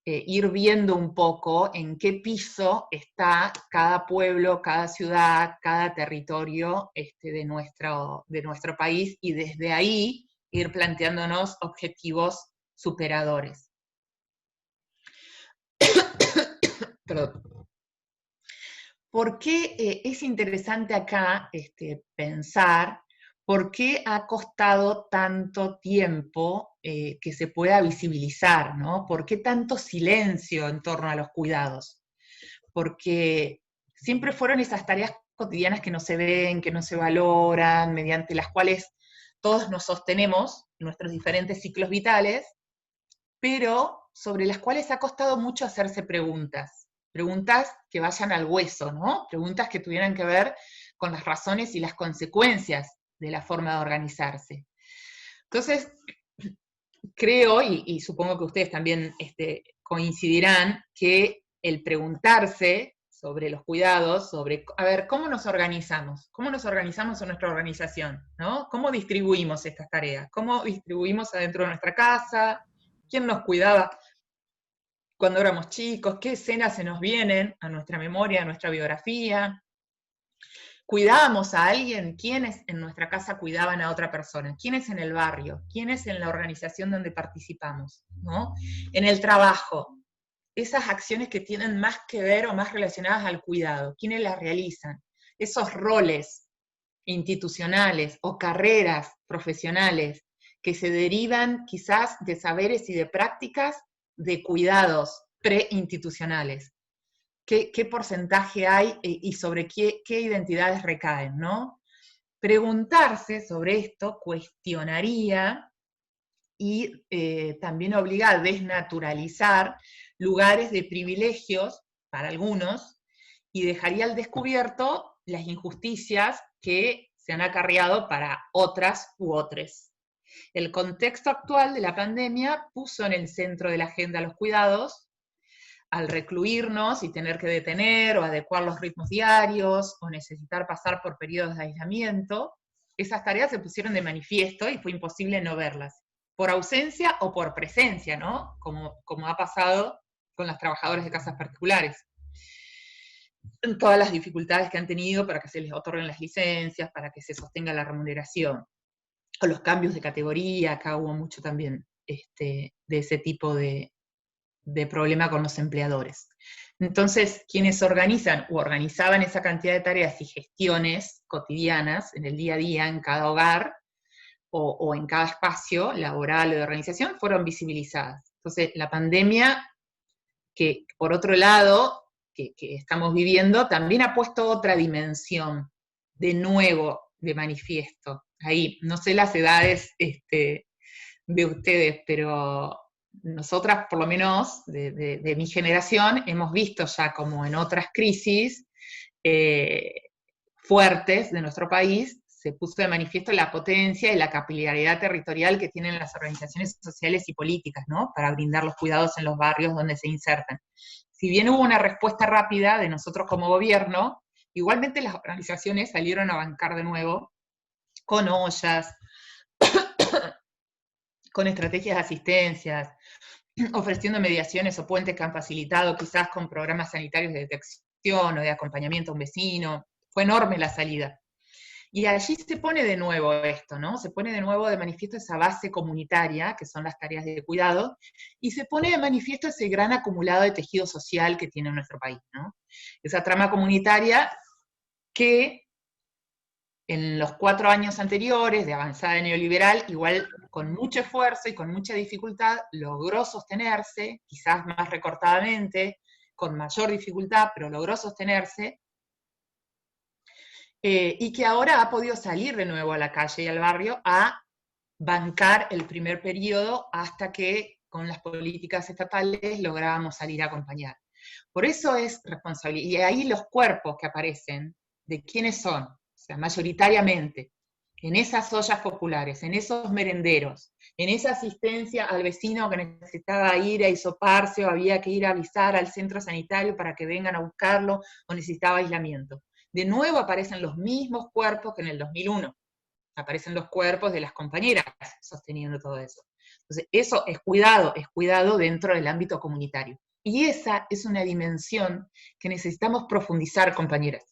ir viendo un poco en qué piso está cada pueblo, cada ciudad, cada territorio de nuestro país, y desde ahí ir planteándonos objetivos superadores. Perdón. ¿Por qué es interesante acá pensar por qué ha costado tanto tiempo que se pueda visibilizar, ¿no? ¿Por qué tanto silencio en torno a los cuidados? Porque siempre fueron esas tareas cotidianas que no se ven, que no se valoran, mediante las cuales todos nos sostenemos en nuestros diferentes ciclos vitales, pero sobre las cuales ha costado mucho hacerse preguntas que vayan al hueso, ¿no? Preguntas que tuvieran que ver con las razones y las consecuencias de la forma de organizarse. Entonces, creo, y supongo que ustedes también coincidirán, que el preguntarse sobre los cuidados, sobre, a ver, ¿cómo nos organizamos? ¿Cómo nos organizamos en nuestra organización? ¿No? ¿Cómo distribuimos estas tareas? ¿Cómo distribuimos adentro de nuestra casa? ¿Quién nos cuidaba cuando éramos chicos? ¿Qué escenas se nos vienen a nuestra memoria, a nuestra biografía? ¿Cuidábamos a alguien? ¿Quiénes en nuestra casa cuidaban a otra persona? ¿Quiénes en el barrio? ¿Quiénes en la organización donde participamos? ¿No? En el trabajo, esas acciones que tienen más que ver o más relacionadas al cuidado, ¿quiénes las realizan? Esos roles institucionales o carreras profesionales que se derivan quizás de saberes y de prácticas de cuidados preinstitucionales. ¿Qué porcentaje hay y sobre qué identidades recaen, ¿no? Preguntarse sobre esto cuestionaría y también obliga a desnaturalizar lugares de privilegios para algunos y dejaría al descubierto las injusticias que se han acarreado para otras u otros. El contexto actual de la pandemia puso en el centro de la agenda los cuidados, al recluirnos y tener que detener o adecuar los ritmos diarios o necesitar pasar por periodos de aislamiento. Esas tareas se pusieron de manifiesto y fue imposible no verlas, por ausencia o por presencia, ¿no? Como ha pasado con las trabajadoras de casas particulares. Todas las dificultades que han tenido para que se les otorguen las licencias, para que se sostenga la remuneración, o los cambios de categoría. Acá hubo mucho también de ese tipo de problema con los empleadores. Entonces, quienes organizan o organizaban esa cantidad de tareas y gestiones cotidianas en el día a día, en cada hogar, o en cada espacio laboral o de organización, fueron visibilizadas. Entonces, la pandemia, que por otro lado, que estamos viviendo, también ha puesto otra dimensión, de nuevo, de manifiesto. Ahí, no sé las edades de ustedes, pero nosotras, por lo menos, de mi generación, hemos visto ya como en otras crisis fuertes de nuestro país, se puso de manifiesto la potencia y la capilaridad territorial que tienen las organizaciones sociales y políticas, ¿no? Para brindar los cuidados en los barrios donde se insertan. Si bien hubo una respuesta rápida de nosotros como gobierno, igualmente las organizaciones salieron a bancar de nuevo con ollas, con estrategias de asistencias, ofreciendo mediaciones o puentes que han facilitado, quizás con programas sanitarios de detección o de acompañamiento a un vecino. Fue enorme la salida. Y allí se pone de nuevo esto, ¿no? Se pone de nuevo de manifiesto esa base comunitaria, que son las tareas de cuidado, y se pone de manifiesto ese gran acumulado de tejido social que tiene nuestro país, ¿no? Esa trama comunitaria que en los 4 años anteriores de avanzada neoliberal, igual con mucho esfuerzo y con mucha dificultad, logró sostenerse, quizás más recortadamente, con mayor dificultad, pero logró sostenerse, y que ahora ha podido salir de nuevo a la calle y al barrio a bancar el primer periodo hasta que con las políticas estatales lográbamos salir a acompañar. Por eso es responsabilidad, y ahí los cuerpos que aparecen, ¿de quiénes son? O sea, mayoritariamente, en esas ollas populares, en esos merenderos, en esa asistencia al vecino que necesitaba ir a hisoparse o había que ir a avisar al centro sanitario para que vengan a buscarlo o necesitaba aislamiento. De nuevo aparecen los mismos cuerpos que en el 2001. Aparecen los cuerpos de las compañeras sosteniendo todo eso. Entonces, eso es cuidado dentro del ámbito comunitario. Y esa es una dimensión que necesitamos profundizar, compañeras.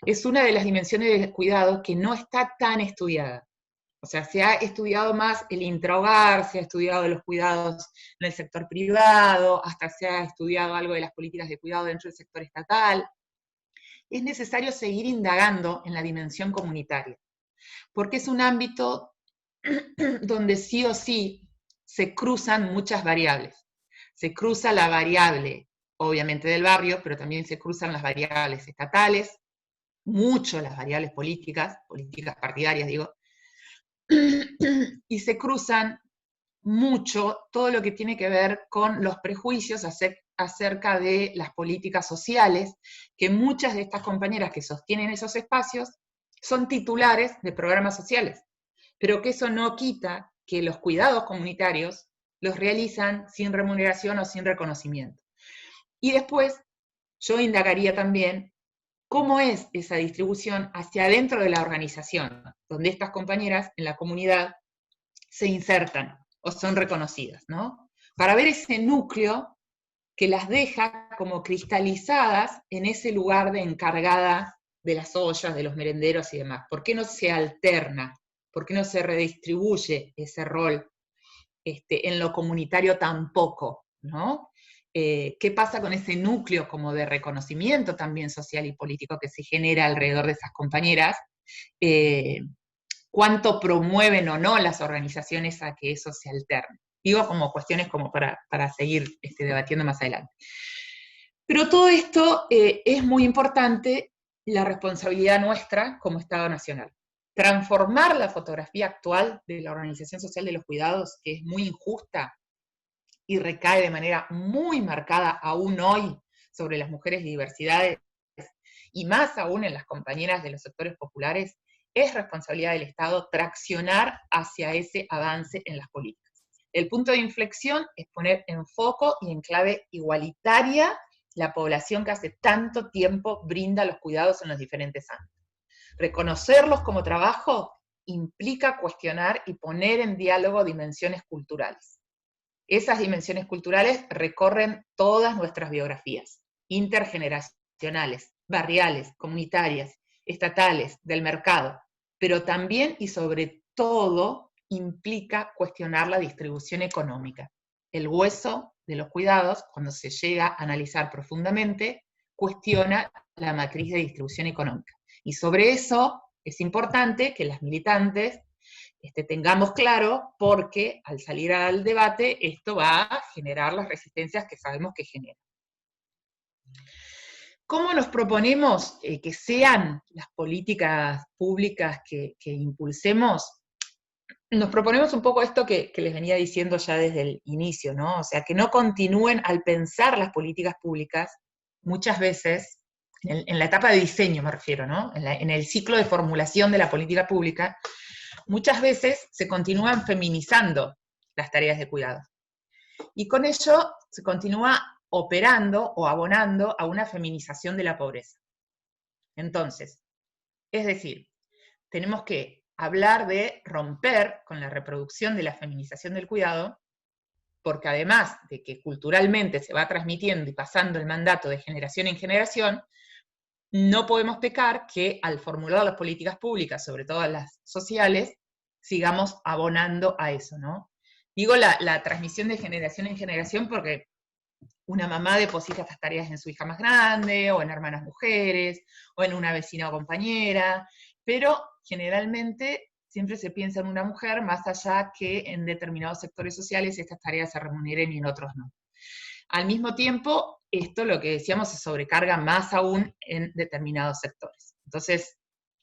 Es una de las dimensiones del cuidado que no está tan estudiada. O sea, se ha estudiado más el intrahogar, se ha estudiado los cuidados en el sector privado, hasta se ha estudiado algo de las políticas de cuidado dentro del sector estatal. Es necesario seguir indagando en la dimensión comunitaria, porque es un ámbito donde sí o sí se cruzan muchas variables. Se cruza la variable, obviamente, del barrio, pero también se cruzan las variables estatales, mucho las variables políticas partidarias, digo, y se cruzan mucho todo lo que tiene que ver con los prejuicios acerca de las políticas sociales, que muchas de estas compañeras que sostienen esos espacios son titulares de programas sociales, pero que eso no quita que los cuidados comunitarios los realizan sin remuneración o sin reconocimiento. Y después, yo indagaría también cómo es esa distribución hacia adentro de la organización, donde estas compañeras en la comunidad se insertan o son reconocidas, ¿no? Para ver ese núcleo que las deja como cristalizadas en ese lugar de encargada de las ollas, de los merenderos y demás. ¿Por qué no se alterna? ¿Por qué no se redistribuye ese rol en lo comunitario tampoco, ¿no? ¿Qué pasa con ese núcleo como de reconocimiento también social y político que se genera alrededor de esas compañeras? ¿Cuánto promueven o no las organizaciones a que eso se alterne? Digo como cuestiones como para seguir debatiendo más adelante. Pero todo esto es muy importante, la responsabilidad nuestra como Estado Nacional. Transformar la fotografía actual de la Organización Social de los Cuidados, que es muy injusta y recae de manera muy marcada aún hoy sobre las mujeres y diversidades, y más aún en las compañeras de los sectores populares, es responsabilidad del Estado traccionar hacia ese avance en las políticas. El punto de inflexión es poner en foco y en clave igualitaria la población que hace tanto tiempo brinda los cuidados en los diferentes ámbitos. Reconocerlos como trabajo implica cuestionar y poner en diálogo dimensiones culturales. Esas dimensiones culturales recorren todas nuestras biografías, intergeneracionales, barriales, comunitarias, estatales, del mercado, pero también y sobre todo implica cuestionar la distribución económica. el hueso de los cuidados, cuando se llega a analizar profundamente, cuestiona la matriz de distribución económica. Y sobre eso es importante que las militantes tengamos claro, porque al salir al debate esto va a generar las resistencias que sabemos que genera. ¿Cómo nos proponemos que sean las políticas públicas que impulsemos? Nos proponemos un poco esto que les venía diciendo ya desde el inicio, ¿no? O sea, que no continúen al pensar las políticas públicas, muchas veces, en la etapa de diseño me refiero, ¿no? En el ciclo de formulación de la política pública, muchas veces se continúan feminizando las tareas de cuidado. Y con ello se continúa operando o abonando a una feminización de la pobreza. Entonces, es decir, tenemos que hablar de romper con la reproducción de la feminización del cuidado, porque además de que culturalmente se va transmitiendo y pasando el mandato de generación en generación, no podemos pecar que al formular las políticas públicas, sobre todo las sociales, sigamos abonando a eso, ¿no? Digo la transmisión de generación en generación porque una mamá deposita estas tareas en su hija más grande, o en hermanas mujeres, o en una vecina o compañera, pero generalmente siempre se piensa en una mujer, más allá que en determinados sectores sociales estas tareas se remuneren y en otros no. Al mismo tiempo, esto, lo que decíamos, se sobrecarga más aún en determinados sectores. Entonces,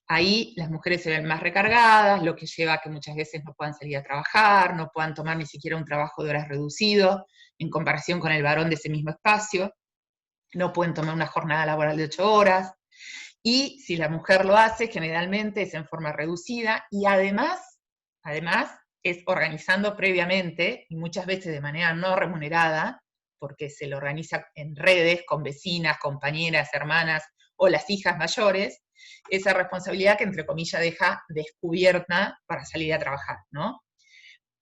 ahí las mujeres se ven más recargadas, lo que lleva a que muchas veces no puedan salir a trabajar, no puedan tomar ni siquiera un trabajo de horas reducido, en comparación con el varón de ese mismo espacio, no pueden tomar una jornada laboral de 8 horas, y si la mujer lo hace, generalmente es en forma reducida, y además es organizando previamente, y muchas veces de manera no remunerada, porque se lo organiza en redes, con vecinas, compañeras, hermanas, o las hijas mayores, esa responsabilidad que entre comillas deja descubierta para salir a trabajar, ¿no?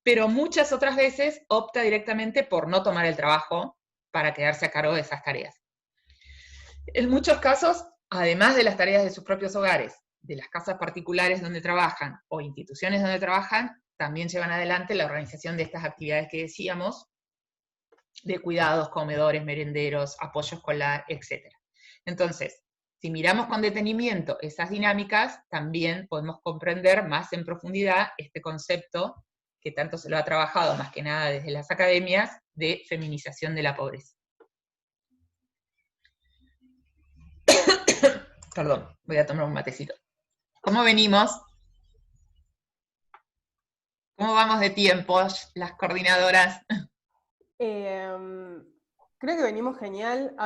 Pero muchas otras veces opta directamente por no tomar el trabajo para quedarse a cargo de esas tareas. En muchos casos, además de las tareas de sus propios hogares, de las casas particulares donde trabajan o instituciones donde trabajan, también llevan adelante la organización de estas actividades que decíamos, de cuidados, comedores, merenderos, apoyo escolar, etc. Entonces, si miramos con detenimiento esas dinámicas, también podemos comprender más en profundidad este concepto que tanto se lo ha trabajado, más que nada desde las academias, de feminización de la pobreza. Perdón, voy a tomar un matecito. ¿Cómo venimos? ¿Cómo vamos de tiempo, las coordinadoras? Creo que venimos genial,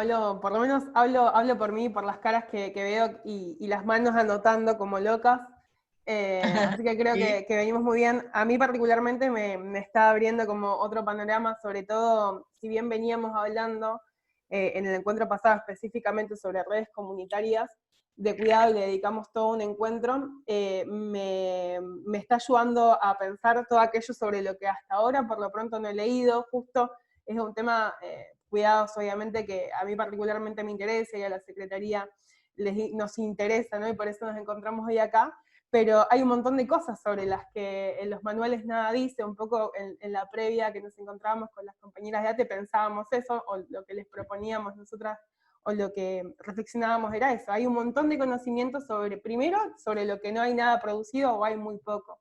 por lo menos hablo por mí, por las caras que veo y las manos anotando como locas, así que creo ¿Sí? que venimos muy bien. A mí particularmente me está abriendo como otro panorama, sobre todo, si bien veníamos hablando en el encuentro pasado específicamente sobre redes comunitarias de cuidado y le dedicamos todo un encuentro, me está ayudando a pensar todo aquello sobre lo que hasta ahora por lo pronto no he leído, justo es un tema, cuidados obviamente que a mí particularmente me interesa y a la Secretaría nos interesa, ¿no? Y por eso nos encontramos hoy acá, pero hay un montón de cosas sobre las que en los manuales nada dice, un poco en la previa que nos encontrábamos con las compañeras de ATE pensábamos eso, o lo que les proponíamos nosotras, o lo que reflexionábamos era eso, hay un montón de conocimientos primero, sobre lo que no hay nada producido o hay muy poco.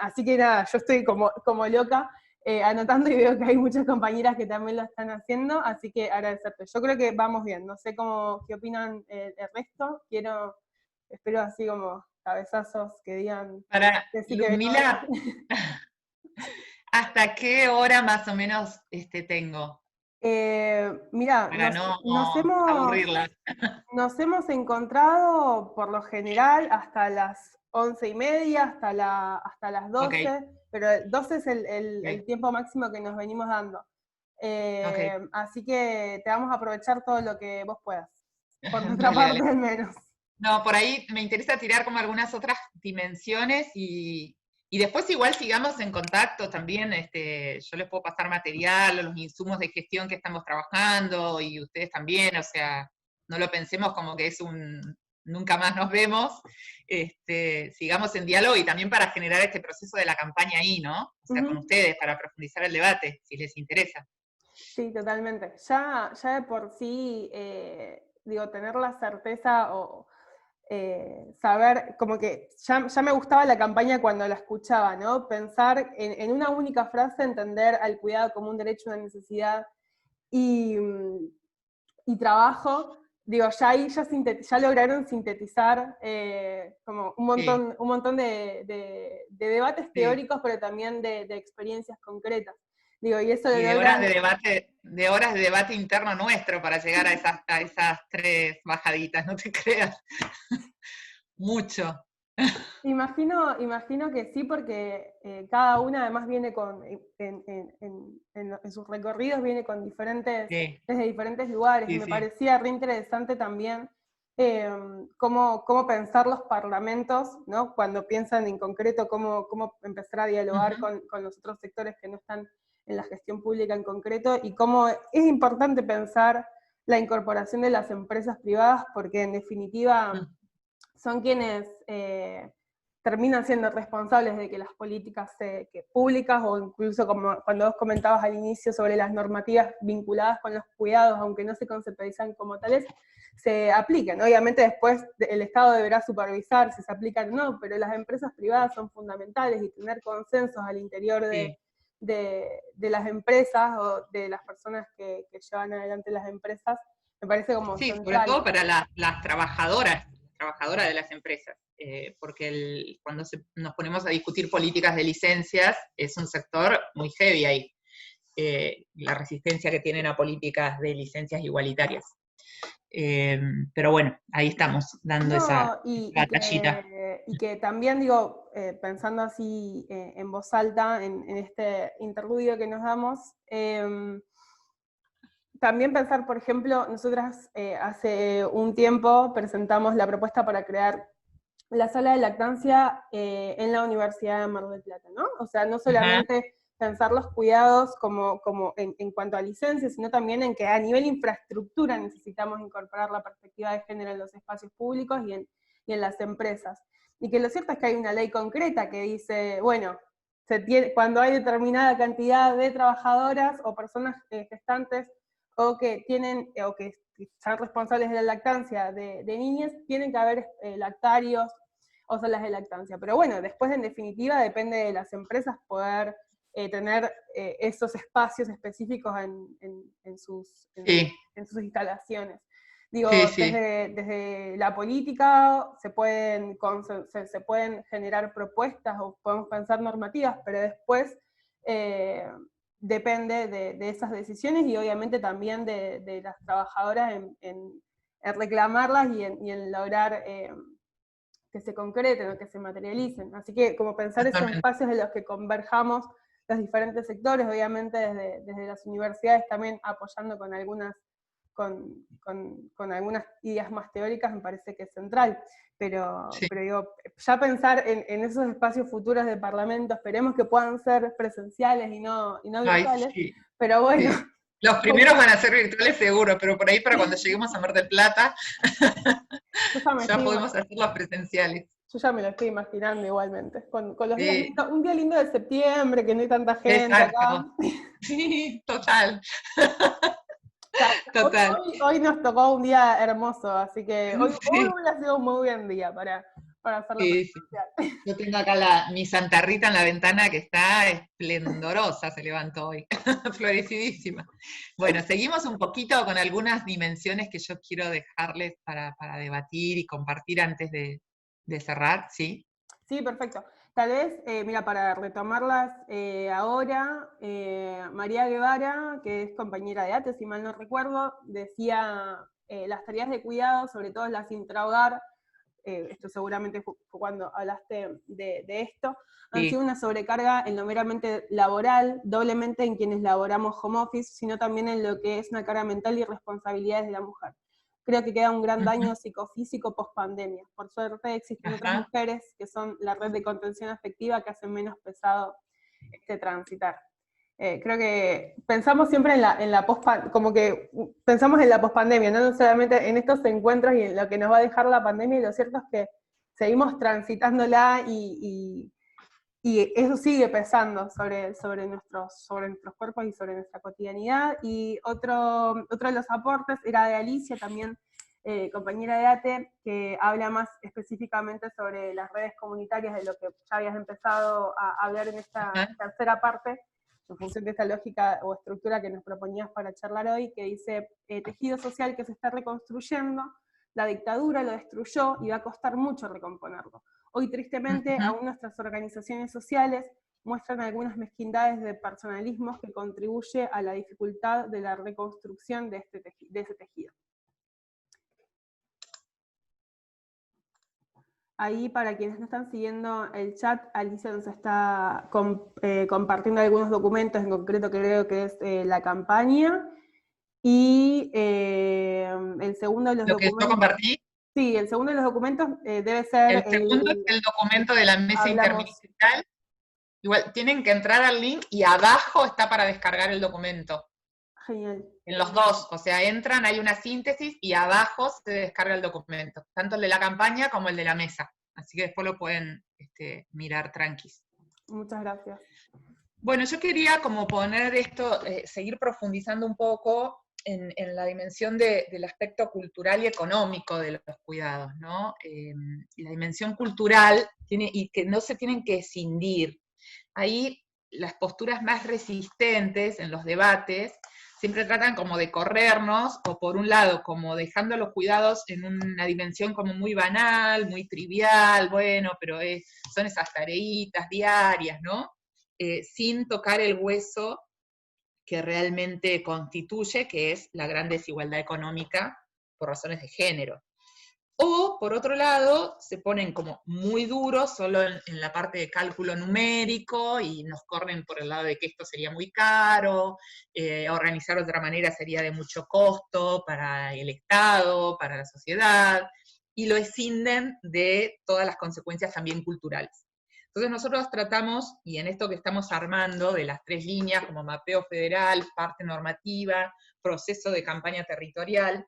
Así que nada, yo estoy como loca, anotando y veo que hay muchas compañeras que también lo están haciendo, así que agradecerte. Yo creo que vamos bien, no sé qué opinan el resto, espero así como cabezazos que digan Para que sí que Luzmila, ¿hasta qué hora más o menos tengo? Mirá, Para no nos aburrirla. hemos encontrado por lo general hasta las 11:30, hasta las 12, Okay. pero 12 es el Okay. tiempo máximo que nos venimos dando. Okay. Así que te vamos a aprovechar todo lo que vos puedas, por nuestra parte al menos. No, por ahí me interesa tirar como algunas otras dimensiones y después igual sigamos en contacto también, yo les puedo pasar material o los insumos de gestión que estamos trabajando y ustedes también, o sea, no lo pensemos como que es un nunca más nos vemos, sigamos en diálogo y también para generar este proceso de la campaña ahí, ¿no? O sea, con ustedes, para profundizar el debate, si les interesa. Sí, totalmente. Ya de por sí, digo, tener la certeza o saber, como que ya me gustaba la campaña cuando la escuchaba, ¿no? Pensar en una única frase, entender al cuidado como un derecho, una necesidad y trabajo. Digo, ya ahí ya lograron sintetizar como un montón de debates teóricos, pero también de experiencias concretas. Digo, y eso Y lo de logran... horas de debate interno nuestro para llegar a esas 3 bajaditas, no te creas. Mucho. Imagino que sí, porque cada una además viene con, en sus recorridos viene con desde diferentes lugares, y me parecía re interesante también cómo pensar los parlamentos, ¿no? Cuando piensan en concreto cómo empezar a dialogar con los otros sectores que no están en la gestión pública en concreto, y cómo es importante pensar la incorporación de las empresas privadas, porque en definitiva son quienes terminan siendo responsables de que las políticas públicas, o incluso como cuando vos comentabas al inicio sobre las normativas vinculadas con los cuidados, aunque no se conceptualizan como tales, se apliquen. Obviamente después el Estado deberá supervisar si se aplican o no, pero las empresas privadas son fundamentales, y tener consensos al interior de las empresas o de las personas que llevan adelante las empresas, me parece como central. Sobre todo para las trabajadoras de las empresas, porque cuando nos ponemos a discutir políticas de licencias, es un sector muy heavy ahí, la resistencia que tienen a políticas de licencias igualitarias. Pero bueno, ahí estamos, dando esa batallita. Y que también, digo, pensando así en voz alta, en este interludio que nos damos, también pensar, por ejemplo, nosotras hace un tiempo presentamos la propuesta para crear la sala de lactancia en la Universidad de Mar del Plata, ¿no? O sea, no solamente pensar los cuidados como en cuanto a licencias, sino también en que a nivel infraestructura necesitamos incorporar la perspectiva de género en los espacios públicos y en las empresas. Y que lo cierto es que hay una ley concreta que dice, bueno, cuando hay determinada cantidad de trabajadoras o personas gestantes o que son responsables de la lactancia de niñas, tienen que haber lactarios o salas de lactancia. Pero bueno, después en definitiva depende de las empresas poder tener esos espacios específicos en sus instalaciones. Digo, desde la política se pueden generar propuestas o podemos pensar normativas, pero después depende de esas decisiones, y obviamente también de las trabajadoras en reclamarlas y en lograr que se concreten o que se materialicen. Así que como pensar esos espacios en los que converjamos los diferentes sectores, obviamente desde las universidades también apoyando con algunas ideas más teóricas, me parece que es central. Pero digo, ya pensar en esos espacios futuros de parlamento, esperemos que puedan ser presenciales y no virtuales, pero bueno. Sí. Los primeros van a ser virtuales seguro, pero por ahí para cuando lleguemos a Mar del Plata, ya podemos hacerlos presenciales. Yo ya me lo estoy imaginando igualmente, con los días lindos, un día lindo de septiembre, que no hay tanta gente acá. Sí, total. Total. Hoy nos tocó un día hermoso, así que hoy hubiera sido un muy buen día para hacerlo presencial. Yo tengo acá mi Santa Rita en la ventana, que está esplendorosa, se levantó hoy, florecidísima. Bueno, seguimos un poquito con algunas dimensiones que yo quiero dejarles para debatir y compartir antes de cerrar, ¿sí? Sí, perfecto. Tal vez, mira, para retomarlas ahora, María Guevara, que es compañera de ATE, si mal no recuerdo, decía las tareas de cuidado, sobre todo las intrahogar, esto seguramente fue cuando hablaste de esto, han sido una sobrecarga en lo meramente laboral, doblemente en quienes laboramos home office, sino también en lo que es una carga mental y responsabilidades de la mujer. Creo que queda un gran daño psicofísico post-pandemia. Por suerte existen otras mujeres que son la red de contención afectiva que hacen menos pesado este transitar. creo que pensamos siempre en la como que pensamos en la pospandemia, no solamente en estos encuentros y en lo que nos va a dejar la pandemia, y lo cierto es que seguimos transitándola y eso sigue pesando sobre nuestros cuerpos y sobre nuestra cotidianidad. Y otro de los aportes era de Alicia, también compañera de ATE, que habla más específicamente sobre las redes comunitarias, de lo que ya habías empezado a hablar en esta tercera parte, en función de esta lógica o estructura que nos proponías para charlar hoy, que dice, tejido social que se está reconstruyendo, la dictadura lo destruyó y va a costar mucho recomponerlo. Hoy, tristemente, aún nuestras organizaciones sociales muestran algunas mezquindades de personalismos que contribuye a la dificultad de la reconstrucción de ese tejido. Ahí, para quienes no están siguiendo el chat, Alicia nos está compartiendo algunos documentos, en concreto creo que es la campaña, y el segundo de los documentos... ¿Lo que yo compartí? Sí, el segundo de los documentos debe ser... El segundo es el documento de la mesa interministerial. Igual, tienen que entrar al link y abajo está para descargar el documento. Genial. En los dos, o sea, entran, hay una síntesis y abajo se descarga el documento. Tanto el de la campaña como el de la mesa. Así que después lo pueden mirar tranquis. Muchas gracias. Bueno, yo quería como poner esto, seguir profundizando un poco en la dimensión del aspecto cultural y económico de los cuidados, ¿no? La dimensión cultural y que no se tienen que escindir. Ahí las posturas más resistentes en los debates siempre tratan como de corrernos, o por un lado, como dejando los cuidados en una dimensión como muy banal, muy trivial, bueno, pero son esas tareitas diarias, ¿no? Sin tocar el hueso que realmente constituye, que es la gran desigualdad económica por razones de género. O, por otro lado, se ponen como muy duros solo en la parte de cálculo numérico y nos corren por el lado de que esto sería muy caro, organizar de otra manera sería de mucho costo para el Estado, para la sociedad, y lo escinden de todas las consecuencias también culturales. Entonces nosotros tratamos, y en esto que estamos armando, de las 3 líneas, como mapeo federal, parte normativa, proceso de campaña territorial,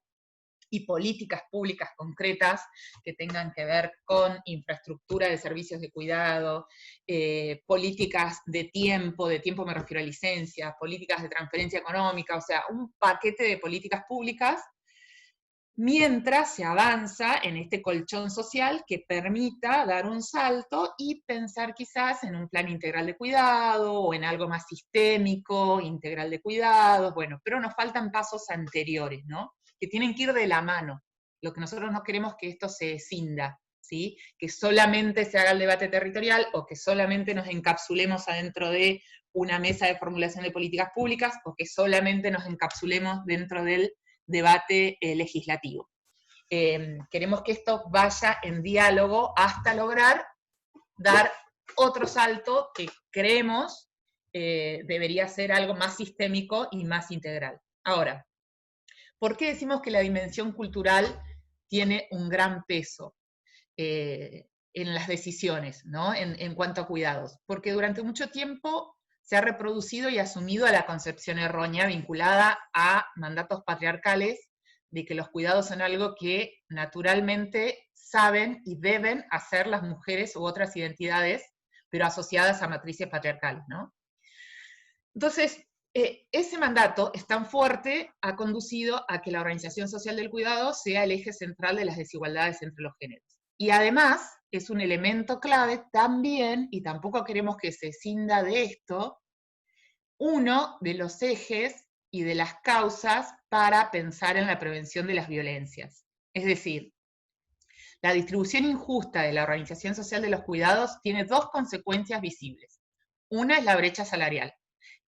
y políticas públicas concretas que tengan que ver con infraestructura de servicios de cuidado, políticas de tiempo me refiero a licencias, políticas de transferencia económica, o sea, un paquete de políticas públicas, mientras se avanza en este colchón social que permita dar un salto y pensar quizás en un plan integral de cuidado, o en algo más sistémico, integral de cuidados, bueno, pero nos faltan pasos anteriores, ¿no? Que tienen que ir de la mano. Lo que nosotros no queremos que esto se escinda, ¿sí? Que solamente se haga el debate territorial, o que solamente nos encapsulemos adentro de una mesa de formulación de políticas públicas, o que solamente nos encapsulemos dentro del debate legislativo. Queremos que esto vaya en diálogo hasta lograr dar otro salto que creemos debería ser algo más sistémico y más integral. Ahora, ¿por qué decimos que la dimensión cultural tiene un gran peso en las decisiones, ¿no? En cuanto a cuidados? Porque durante mucho tiempo se ha reproducido y asumido a la concepción errónea vinculada a mandatos patriarcales de que los cuidados son algo que naturalmente saben y deben hacer las mujeres u otras identidades, pero asociadas a matrices patriarcales, ¿no? Entonces, ese mandato es tan fuerte, ha conducido a que la organización social del cuidado sea el eje central de las desigualdades entre los géneros. Y además, es un elemento clave también, y tampoco queremos que se escinda de esto, uno de los ejes y de las causas para pensar en la prevención de las violencias. Es decir, la distribución injusta de la organización social de los cuidados tiene 2 consecuencias visibles. Una es la brecha salarial,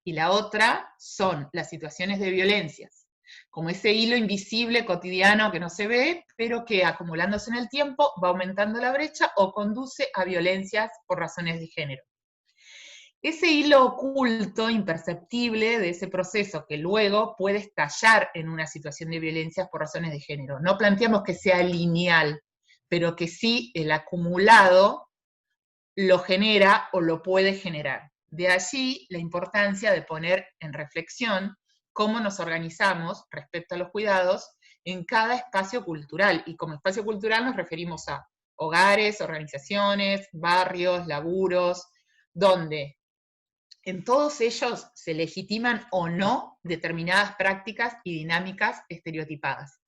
y la otra son las situaciones de violencias, como ese hilo invisible cotidiano que no se ve, pero que acumulándose en el tiempo va aumentando la brecha o conduce a violencias por razones de género. Ese hilo oculto, imperceptible de ese proceso que luego puede estallar en una situación de violencias por razones de género. No planteamos que sea lineal, pero que sí el acumulado lo genera o lo puede generar. De allí la importancia de poner en reflexión cómo nos organizamos respecto a los cuidados en cada espacio cultural, y como espacio cultural nos referimos a hogares, organizaciones, barrios, laburos, donde en todos ellos se legitiman o no determinadas prácticas y dinámicas estereotipadas,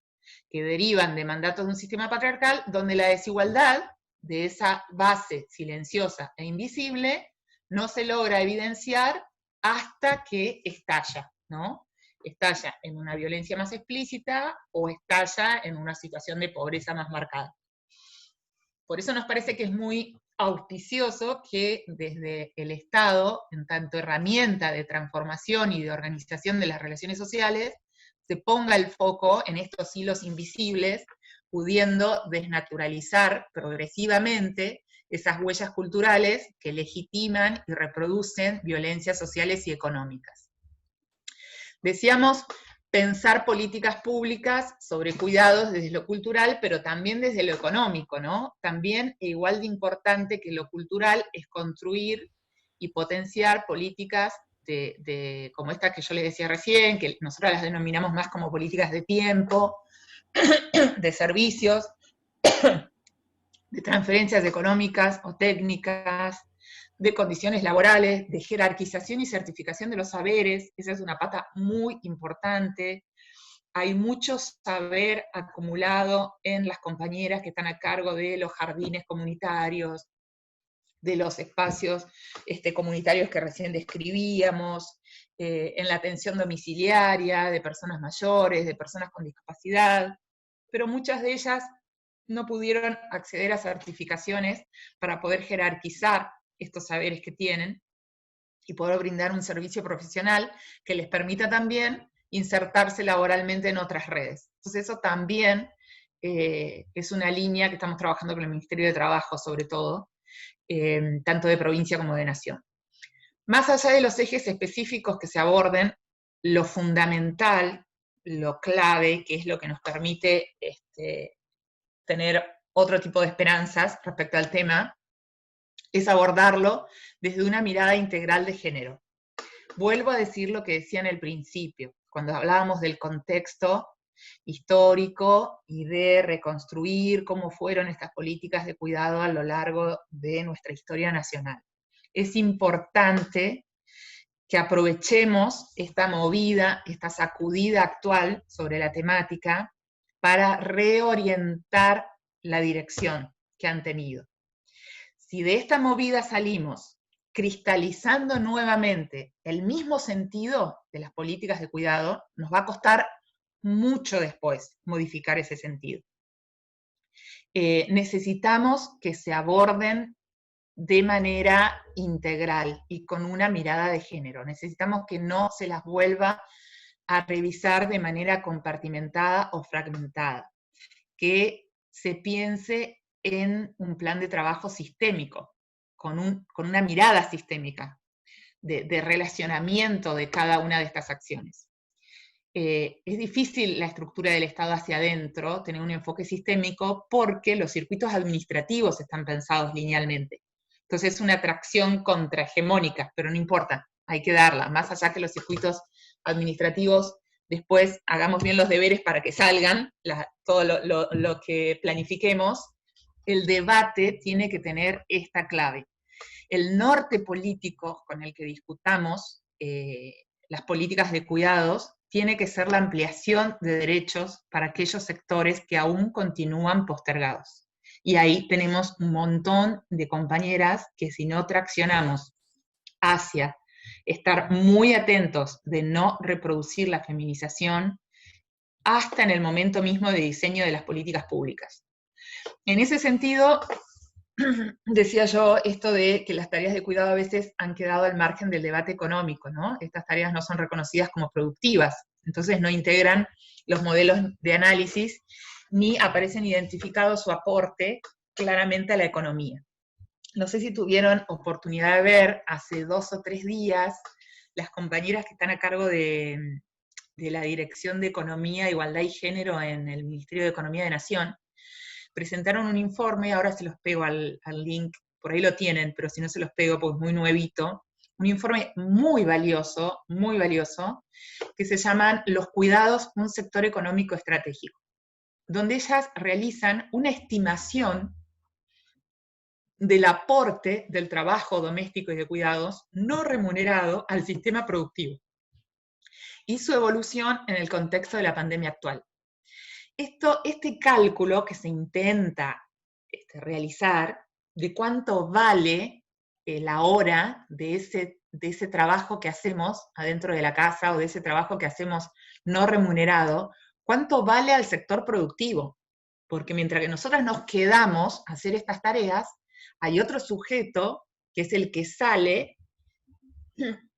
que derivan de mandatos de un sistema patriarcal donde la desigualdad de esa base silenciosa e invisible no se logra evidenciar hasta que estalla, ¿no? Estalla en una violencia más explícita o estalla en una situación de pobreza más marcada. Por eso nos parece que es muy auspicioso que desde el Estado, en tanto herramienta de transformación y de organización de las relaciones sociales, se ponga el foco en estos hilos invisibles, pudiendo desnaturalizar progresivamente esas huellas culturales que legitiman y reproducen violencias sociales y económicas. Decíamos pensar políticas públicas sobre cuidados desde lo cultural, pero también desde lo económico, ¿no? También, igual de importante que lo cultural, es construir y potenciar políticas como esta que yo les decía recién, que nosotros las denominamos más como políticas de tiempo, de servicios, de transferencias económicas o técnicas, de condiciones laborales, de jerarquización y certificación de los saberes. Esa es una pata muy importante. Hay mucho saber acumulado en las compañeras que están a cargo de los jardines comunitarios, de los espacios comunitarios que recién describíamos, en la atención domiciliaria de personas mayores, de personas con discapacidad, pero muchas de ellas no pudieron acceder a certificaciones para poder jerarquizar estos saberes que tienen y poder brindar un servicio profesional que les permita también insertarse laboralmente en otras redes. Entonces eso también es una línea que estamos trabajando con el Ministerio de Trabajo, sobre todo, tanto de provincia como de nación. Más allá de los ejes específicos que se aborden, lo fundamental, lo clave, que es lo que nos permite tener otro tipo de esperanzas respecto al tema, es abordarlo desde una mirada integral de género. Vuelvo a decir lo que decía en el principio, cuando hablábamos del contexto histórico y de reconstruir cómo fueron estas políticas de cuidado a lo largo de nuestra historia nacional. Es importante que aprovechemos esta movida, esta sacudida actual sobre la temática para reorientar la dirección que han tenido. Si de esta movida salimos cristalizando nuevamente el mismo sentido de las políticas de cuidado, nos va a costar mucho después modificar ese sentido. Necesitamos que se aborden de manera integral y con una mirada de género. Necesitamos que no se las vuelva a revisar de manera compartimentada o fragmentada, que se piense en un plan de trabajo sistémico, con una mirada sistémica de relacionamiento de cada una de estas acciones. Es difícil la estructura del Estado hacia adentro, tener un enfoque sistémico, porque los circuitos administrativos están pensados linealmente. Entonces es una atracción contrahegemónica, pero no importa, hay que darla. Más allá que los circuitos administrativos después hagamos bien los deberes para que salgan todo lo que planifiquemos, el debate tiene que tener esta clave. El norte político con el que discutamos las políticas de cuidados tiene que ser la ampliación de derechos para aquellos sectores que aún continúan postergados. Y ahí tenemos un montón de compañeras que, si no traccionamos hacia estar muy atentos de no reproducir la feminización, hasta en el momento mismo de diseño de las políticas públicas. En ese sentido, decía yo esto de que las tareas de cuidado a veces han quedado al margen del debate económico, ¿no? Estas tareas no son reconocidas como productivas, entonces no integran los modelos de análisis, ni aparecen identificados su aporte claramente a la economía. No sé si tuvieron oportunidad de ver hace 2 o 3 días las compañeras que están a cargo de la Dirección de Economía, Igualdad y Género en el Ministerio de Economía de Nación, presentaron un informe, ahora se los pego al link, por ahí lo tienen, pero si no se los pego porque es muy nuevito, un informe muy valioso, que se llaman Los cuidados, un sector económico estratégico, donde ellas realizan una estimación del aporte del trabajo doméstico y de cuidados no remunerado al sistema productivo y su evolución en el contexto de la pandemia actual. Este cálculo que se intenta realizar de cuánto vale la hora de ese trabajo que hacemos adentro de la casa o de ese trabajo que hacemos no remunerado, cuánto vale al sector productivo. Porque mientras que nosotras nos quedamos a hacer estas tareas, hay otro sujeto que es el que sale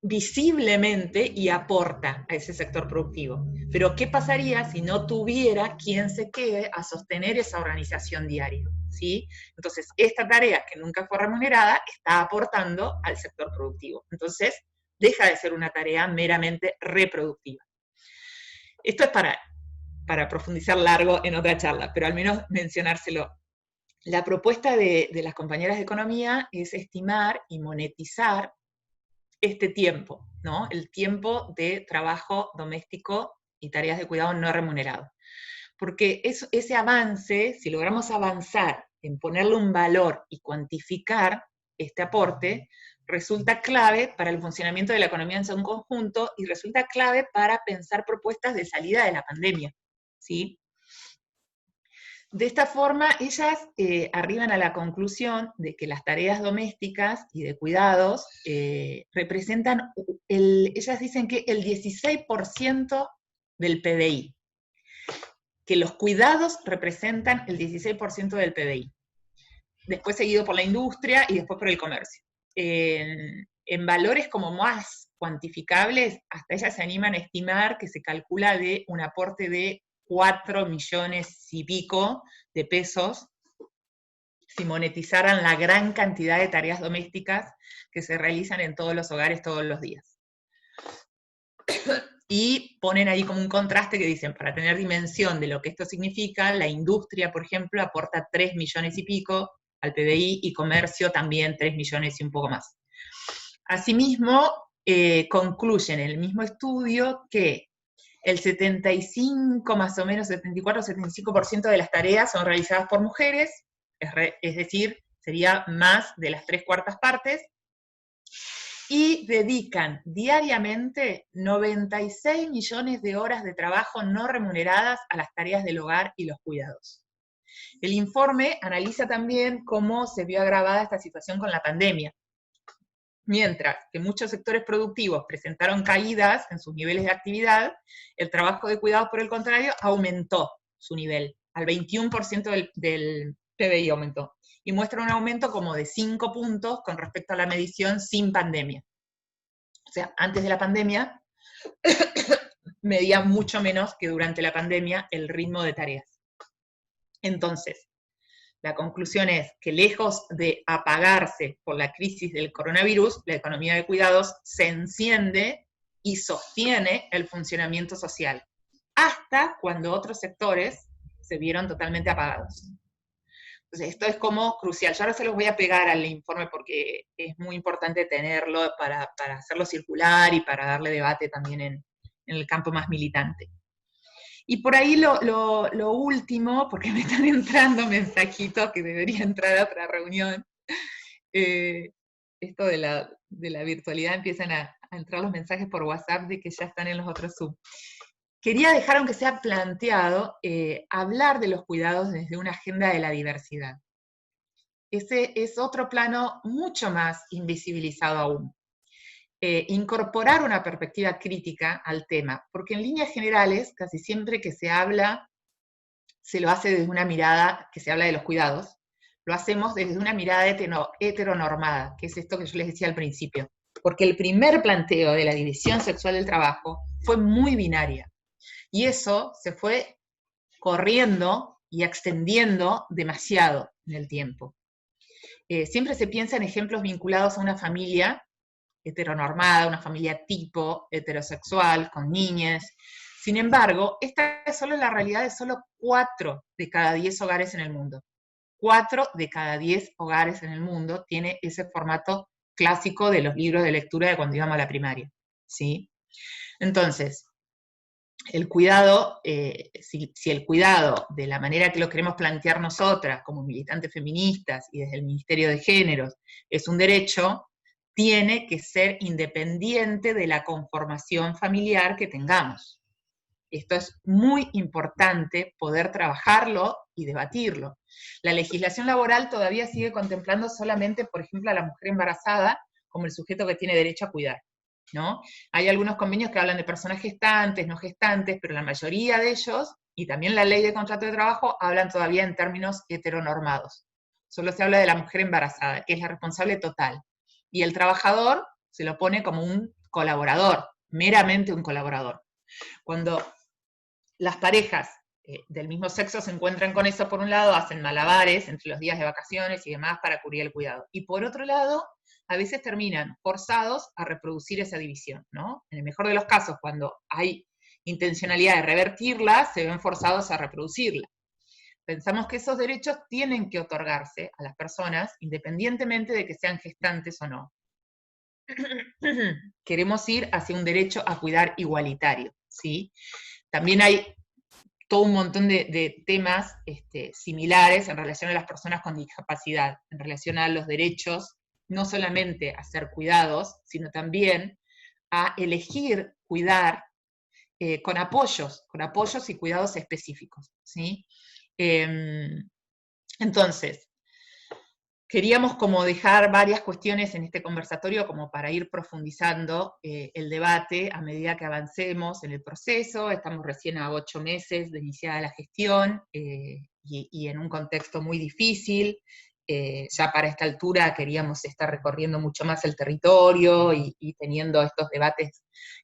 visiblemente y aporta a ese sector productivo. Pero ¿qué pasaría si no tuviera quien se quede a sostener esa organización diaria? ¿Sí? Entonces, esta tarea que nunca fue remunerada está aportando al sector productivo. Entonces, deja de ser una tarea meramente reproductiva. Esto es para profundizar largo en otra charla, pero al menos mencionárselo. La propuesta de las compañeras de economía es estimar y monetizar este tiempo, ¿no? El tiempo de trabajo doméstico y tareas de cuidado no remunerado. Porque ese avance, si logramos avanzar en ponerle un valor y cuantificar este aporte, resulta clave para el funcionamiento de la economía en su conjunto y resulta clave para pensar propuestas de salida de la pandemia, ¿sí? De esta forma, ellas arriban a la conclusión de que las tareas domésticas y de cuidados representan, ellas dicen que el 16% del PBI, que los cuidados representan el 16% del PBI, después seguido por la industria y después por el comercio. En valores como más cuantificables, hasta ellas se animan a estimar que se calcula de un aporte de 4 millones y pico de pesos si monetizaran la gran cantidad de tareas domésticas que se realizan en todos los hogares todos los días. Y ponen ahí como un contraste que dicen, para tener dimensión de lo que esto significa, la industria, por ejemplo, aporta 3 millones y pico al PBI y comercio también 3 millones y un poco más. Asimismo, concluyen en el mismo estudio que el 75, más o menos, 74-75% de las tareas son realizadas por mujeres, es decir, sería más de las 3/4 partes, y dedican diariamente 96 millones de horas de trabajo no remuneradas a las tareas del hogar y los cuidados. El informe analiza también cómo se vio agravada esta situación con la pandemia. Mientras que muchos sectores productivos presentaron caídas en sus niveles de actividad, el trabajo de cuidados, por el contrario, aumentó su nivel, al 21% del PBI aumentó, y muestra un aumento como de 5 puntos con respecto a la medición sin pandemia. O sea, antes de la pandemia, medía mucho menos que durante la pandemia el ritmo de tareas. Entonces, la conclusión es que lejos de apagarse por la crisis del coronavirus, la economía de cuidados se enciende y sostiene el funcionamiento social, hasta cuando otros sectores se vieron totalmente apagados. Entonces, esto es como crucial. Yo ahora se los voy a pegar al informe porque es muy importante tenerlo para hacerlo circular y para darle debate también en el campo más militante. Y por ahí lo último, porque me están entrando mensajitos que debería entrar a otra reunión, esto de la virtualidad, empiezan a entrar los mensajes por WhatsApp de que ya están en los otros Zoom. Quería dejar, aunque sea planteado, hablar de los cuidados desde una agenda de la diversidad. Ese es otro plano mucho más invisibilizado aún. Incorporar una perspectiva crítica al tema, porque en líneas generales, casi siempre que se habla, se lo hace desde una mirada que se habla de los cuidados, lo hacemos desde una mirada heteronormada, que es esto que yo les decía al principio, porque el primer planteo de la división sexual del trabajo fue muy binaria, y eso se fue corriendo y extendiendo demasiado en el tiempo. Siempre se piensa en ejemplos vinculados a una familia heteronormada, una familia tipo, heterosexual, con niñas. Sin embargo, esta es solo la realidad de solo 4 de cada 10 hogares en el mundo. 4 de cada 10 hogares en el mundo tiene ese formato clásico de los libros de lectura de cuando íbamos a la primaria, ¿sí? Entonces, el cuidado, si el cuidado, de la manera que lo queremos plantear nosotras, como militantes feministas y desde el Ministerio de Géneros, es un derecho, tiene que ser independiente de la conformación familiar que tengamos. Esto es muy importante poder trabajarlo y debatirlo. La legislación laboral todavía sigue contemplando solamente, por ejemplo, a la mujer embarazada como el sujeto que tiene derecho a cuidar, ¿no? Hay algunos convenios que hablan de personas gestantes, no gestantes, pero la mayoría de ellos, y también la ley de contrato de trabajo, hablan todavía en términos heteronormados. Solo se habla de la mujer embarazada, que es la responsable total. Y el trabajador se lo pone como un colaborador, meramente un colaborador. Cuando las parejas del mismo sexo se encuentran con eso, por un lado, hacen malabares entre los días de vacaciones y demás para cubrir el cuidado. Y por otro lado, a veces terminan forzados a reproducir esa división, ¿no? En el mejor de los casos, cuando hay intencionalidad de revertirla, se ven forzados a reproducirla. Pensamos que esos derechos tienen que otorgarse a las personas, independientemente de que sean gestantes o no. Queremos ir hacia un derecho a cuidar igualitario, ¿sí? También hay todo un montón de temas similares en relación a las personas con discapacidad, en relación a los derechos, no solamente a ser cuidados, sino también a elegir cuidar con apoyos y cuidados específicos, ¿sí? Entonces, queríamos como dejar varias cuestiones en este conversatorio como para ir profundizando el debate a medida que avancemos en el proceso. Estamos recién a 8 meses de iniciada la gestión y en un contexto muy difícil. Ya para esta altura queríamos estar recorriendo mucho más el territorio y teniendo estos debates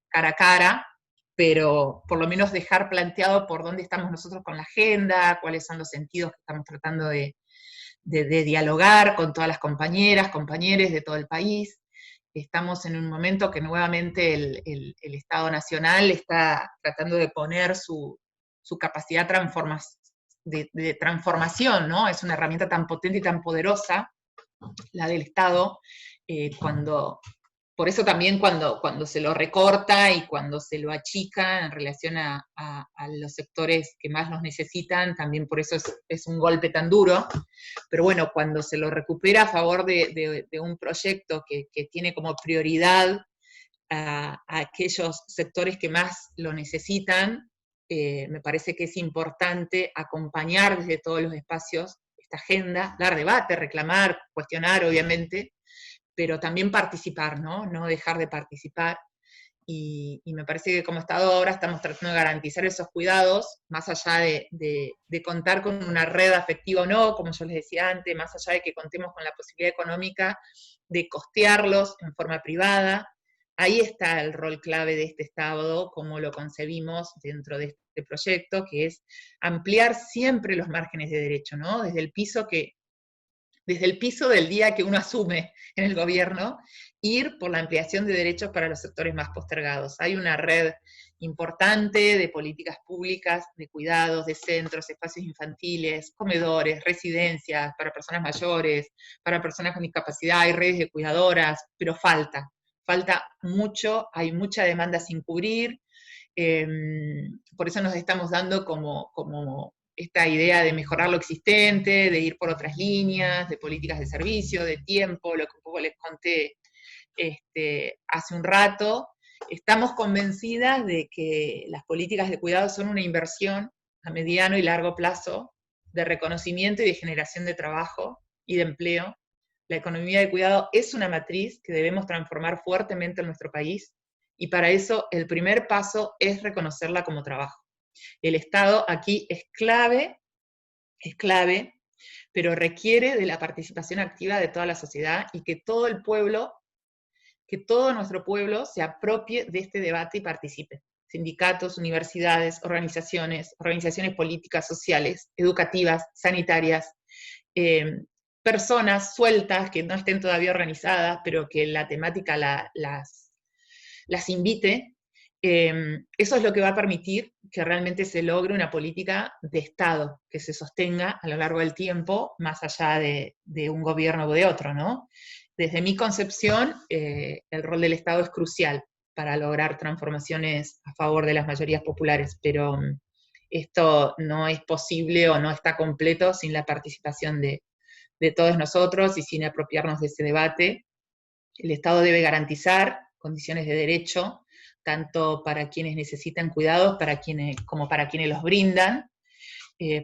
cara a cara, pero por lo menos dejar planteado por dónde estamos nosotros con la agenda, cuáles son los sentidos que estamos tratando de dialogar con todas las compañeras, compañeros de todo el país. Estamos en un momento que nuevamente el Estado Nacional está tratando de poner su capacidad de transformación, ¿no? Es una herramienta tan potente y tan poderosa, la del Estado, por eso también cuando se lo recorta y cuando se lo achica en relación a los sectores que más los necesitan, también por eso es un golpe tan duro. Pero bueno, cuando se lo recupera a favor de un proyecto que tiene como prioridad a aquellos sectores que más lo necesitan, me parece que es importante acompañar desde todos los espacios esta agenda, dar debate, reclamar, cuestionar, obviamente, pero también participar, ¿no? No dejar de participar. Y me parece que como Estado ahora estamos tratando de garantizar esos cuidados, más allá de contar con una red afectiva o no, como yo les decía antes, más allá de que contemos con la posibilidad económica de costearlos en forma privada. Ahí está el rol clave de este Estado, como lo concebimos dentro de este proyecto, que es ampliar siempre los márgenes de derecho, ¿no? Desde el piso del día que uno asume en el gobierno, ir por la ampliación de derechos para los sectores más postergados. Hay una red importante de políticas públicas, de cuidados, de centros, espacios infantiles, comedores, residencias para personas mayores, para personas con discapacidad, hay redes de cuidadoras, pero falta mucho, hay mucha demanda sin cubrir, por eso nos estamos dando como esta idea de mejorar lo existente, de ir por otras líneas, de políticas de servicio, de tiempo, lo que un poco les conté hace un rato. Estamos convencidas de que las políticas de cuidado son una inversión a mediano y largo plazo de reconocimiento y de generación de trabajo y de empleo. La economía de cuidado es una matriz que debemos transformar fuertemente en nuestro país, y para eso el primer paso es reconocerla como trabajo. El Estado aquí es clave, pero requiere de la participación activa de toda la sociedad y que todo el pueblo, que todo nuestro pueblo se apropie de este debate y participe. Sindicatos, universidades, organizaciones políticas, sociales, educativas, sanitarias, personas sueltas que no estén todavía organizadas, pero que la temática las invite. Eso es lo que va a permitir que realmente se logre una política de Estado que se sostenga a lo largo del tiempo, más allá de un gobierno o de otro, ¿no? desde mi concepción, el rol del Estado es crucial para lograr transformaciones a favor de las mayorías populares, pero esto no es posible o no está completo sin la participación de todos nosotros y sin apropiarnos de ese debate. El Estado debe garantizar condiciones de derecho, tanto para quienes necesitan cuidados como para quienes los brindan.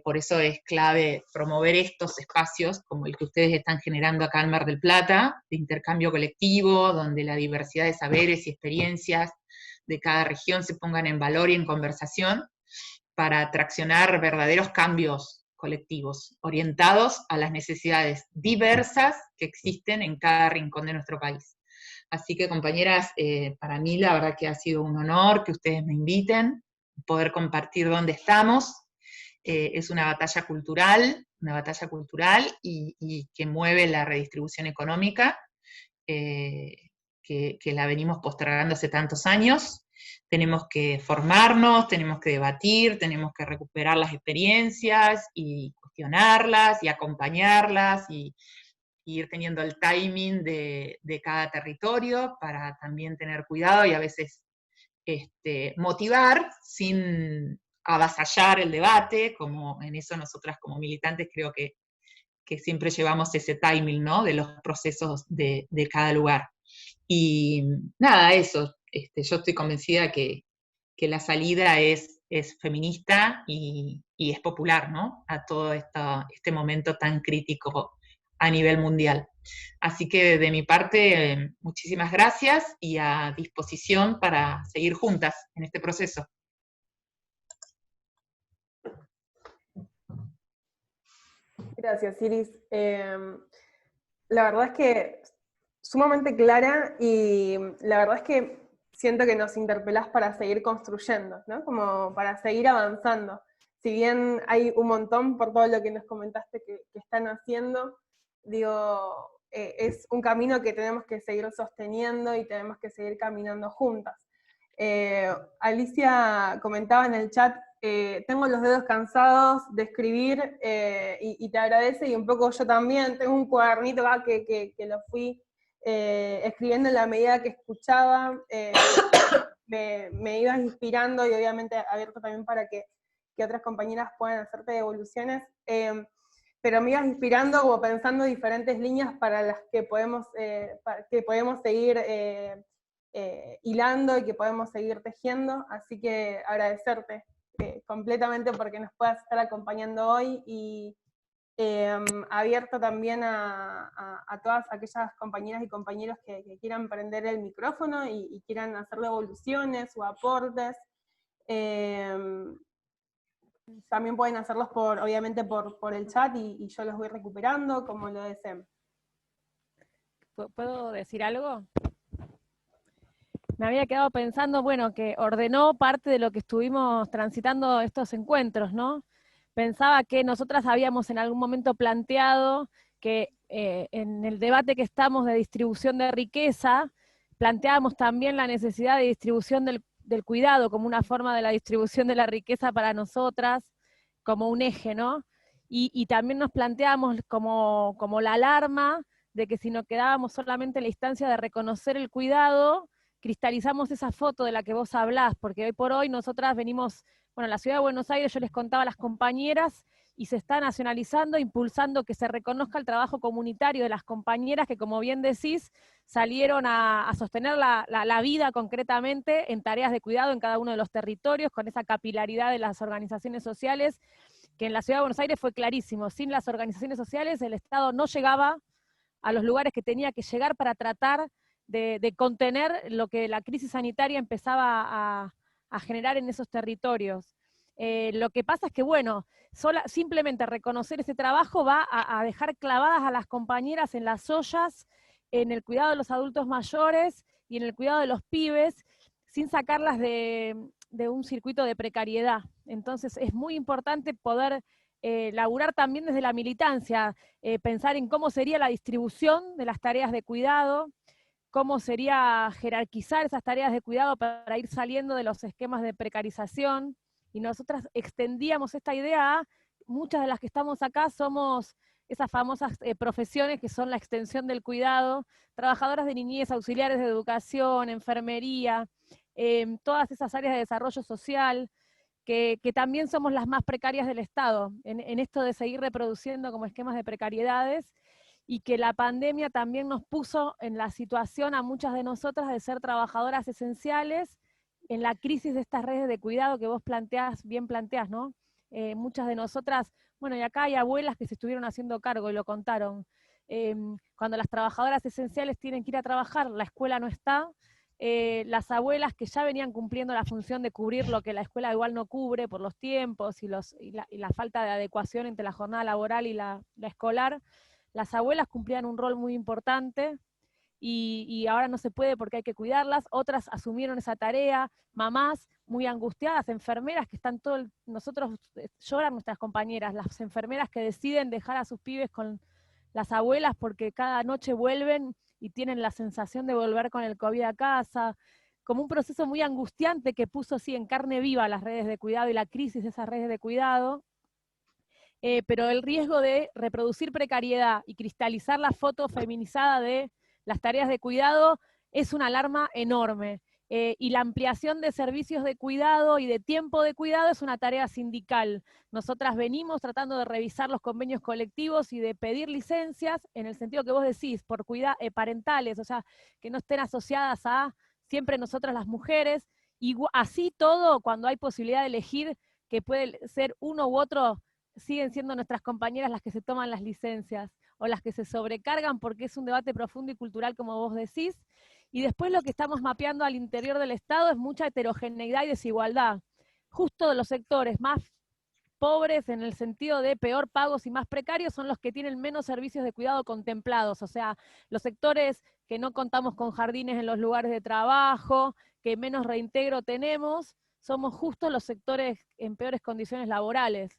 Por eso es clave promover estos espacios, como el que ustedes están generando acá en Mar del Plata, de intercambio colectivo, donde la diversidad de saberes y experiencias de cada región se pongan en valor y en conversación, para traccionar verdaderos cambios colectivos, orientados a las necesidades diversas que existen en cada rincón de nuestro país. Así que, compañeras, para mí la verdad que ha sido un honor que ustedes me inviten, poder compartir dónde estamos. Es una batalla cultural y que mueve la redistribución económica, que la venimos postergando hace tantos años. Tenemos que formarnos, tenemos que debatir, tenemos que recuperar las experiencias y cuestionarlas y acompañarlas y ir teniendo el timing de cada territorio para también tener cuidado y a veces motivar sin avasallar el debate, como en eso nosotras como militantes creo que siempre llevamos ese timing, ¿no?, de los procesos de cada lugar. Y nada, eso, yo estoy convencida que la salida es feminista y es popular, ¿no?, a todo este momento tan crítico a nivel mundial. Así que de mi parte, muchísimas gracias y a disposición para seguir juntas en este proceso. Gracias, Iris. La verdad es que sumamente clara y la verdad es que siento que nos interpelás para seguir construyendo, ¿no? Como para seguir avanzando. Si bien hay un montón por todo lo que nos comentaste que están haciendo, digo, es un camino que tenemos que seguir sosteniendo y tenemos que seguir caminando juntas. Alicia comentaba en el chat, tengo los dedos cansados de escribir y te agradece, y un poco yo también, tengo un cuadernito acá que lo fui escribiendo en la medida que escuchaba, me ibas inspirando y obviamente abierto también para que otras compañeras puedan hacerte devoluciones, pero me ibas inspirando como pensando diferentes líneas para las que podemos seguir hilando y que podemos seguir tejiendo, así que agradecerte completamente porque nos puedas estar acompañando hoy y abierto también a todas aquellas compañeras y compañeros que quieran prender el micrófono y quieran hacer devoluciones o aportes. También pueden hacerlos obviamente por el chat y yo los voy recuperando como lo deseen. ¿Puedo decir algo? Me había quedado pensando, bueno, que ordenó parte de lo que estuvimos transitando estos encuentros, ¿no? Pensaba que nosotras habíamos en algún momento planteado que en el debate que estamos de distribución de riqueza, planteábamos también la necesidad de distribución del cuidado como una forma de la distribución de la riqueza para nosotras, como un eje, ¿no? Y también nos planteábamos como la alarma de que si nos quedábamos solamente en la instancia de reconocer el cuidado, cristalizamos esa foto de la que vos hablás, porque hoy por hoy nosotras venimos, bueno, en la ciudad de Buenos Aires yo les contaba a las compañeras, y se está nacionalizando, impulsando que se reconozca el trabajo comunitario de las compañeras que, como bien decís, salieron a sostener la vida concretamente en tareas de cuidado en cada uno de los territorios, con esa capilaridad de las organizaciones sociales, que en la ciudad de Buenos Aires fue clarísimo. Sin las organizaciones sociales el Estado no llegaba a los lugares que tenía que llegar para tratar de contener lo que la crisis sanitaria empezaba a generar en esos territorios. Lo que pasa es que, bueno, simplemente reconocer ese trabajo va a dejar clavadas a las compañeras en las ollas, en el cuidado de los adultos mayores y en el cuidado de los pibes, sin sacarlas de un circuito de precariedad. Entonces es muy importante poder laburar también desde la militancia, pensar en cómo sería la distribución de las tareas de cuidado, cómo sería jerarquizar esas tareas de cuidado para ir saliendo de los esquemas de precarización, y nosotras extendíamos esta idea a muchas de las que estamos acá somos esas famosas profesiones que son la extensión del cuidado, trabajadoras de niñez, auxiliares de educación, enfermería, todas esas áreas de desarrollo social, que también somos las más precarias del Estado, en esto de seguir reproduciendo como esquemas de precariedades, y que la pandemia también nos puso en la situación a muchas de nosotras de ser trabajadoras esenciales en la crisis de estas redes de cuidado que vos bien planteás, ¿no? Muchas de nosotras, bueno, y acá hay abuelas que se estuvieron haciendo cargo y lo contaron. Cuando las trabajadoras esenciales tienen que ir a trabajar, la escuela no está, las abuelas que ya venían cumpliendo la función de cubrir lo que la escuela igual no cubre por los tiempos y la falta de adecuación entre la jornada laboral y la escolar, las abuelas cumplían un rol muy importante y ahora no se puede porque hay que cuidarlas, otras asumieron esa tarea, mamás muy angustiadas, enfermeras que están nosotros lloran nuestras compañeras, las enfermeras que deciden dejar a sus pibes con las abuelas porque cada noche vuelven y tienen la sensación de volver con el COVID a casa, como un proceso muy angustiante que puso así en carne viva las redes de cuidado y la crisis de esas redes de cuidado. Pero el riesgo de reproducir precariedad y cristalizar la foto feminizada de las tareas de cuidado es una alarma enorme. Y la ampliación de servicios de cuidado y de tiempo de cuidado es una tarea sindical. Nosotras venimos tratando de revisar los convenios colectivos y de pedir licencias, en el sentido que vos decís, por parentales, o sea, que no estén asociadas a siempre nosotras las mujeres, y así todo, cuando hay posibilidad de elegir que puede ser uno u otro, siguen siendo nuestras compañeras las que se toman las licencias o las que se sobrecargan porque es un debate profundo y cultural, como vos decís. Y después lo que estamos mapeando al interior del Estado es mucha heterogeneidad y desigualdad. Justo los sectores más pobres en el sentido de peor pagos y más precarios son los que tienen menos servicios de cuidado contemplados, o sea, los sectores que no contamos con jardines en los lugares de trabajo, que menos reintegro tenemos, somos justo los sectores en peores condiciones laborales.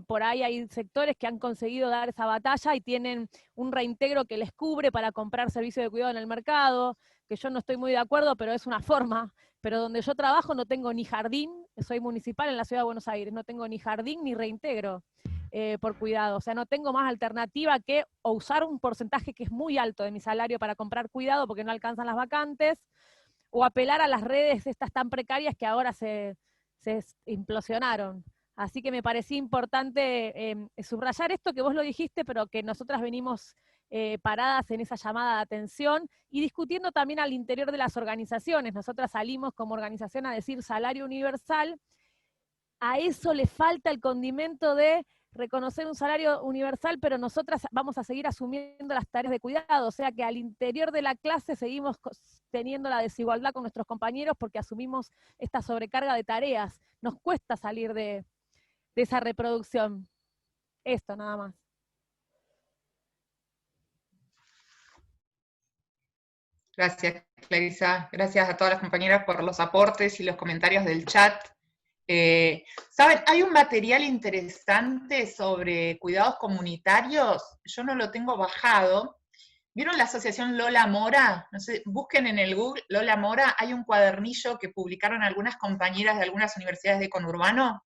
Por ahí hay sectores que han conseguido dar esa batalla y tienen un reintegro que les cubre para comprar servicios de cuidado en el mercado, que yo no estoy muy de acuerdo, pero es una forma. Pero donde yo trabajo no tengo ni jardín, soy municipal en la ciudad de Buenos Aires, no tengo ni jardín ni reintegro por cuidado. O sea, no tengo más alternativa que o usar un porcentaje que es muy alto de mi salario para comprar cuidado porque no alcanzan las vacantes, o apelar a las redes estas tan precarias que ahora se implosionaron. Así que me parecía importante subrayar esto que vos lo dijiste, pero que nosotras venimos paradas en esa llamada de atención y discutiendo también al interior de las organizaciones. Nosotras salimos como organización a decir salario universal, a eso le falta el condimento de reconocer un salario universal, pero nosotras vamos a seguir asumiendo las tareas de cuidado, o sea que al interior de la clase seguimos teniendo la desigualdad con nuestros compañeros porque asumimos esta sobrecarga de tareas. Nos cuesta salir de esa reproducción. Esto nada más. Gracias, Clarisa. Gracias a todas las compañeras por los aportes y los comentarios del chat. ¿Saben? Hay un material interesante sobre cuidados comunitarios. Yo no lo tengo bajado. ¿Vieron la asociación Lola Mora? No sé, busquen en el Google Lola Mora. Hay un cuadernillo que publicaron algunas compañeras de algunas universidades de conurbano,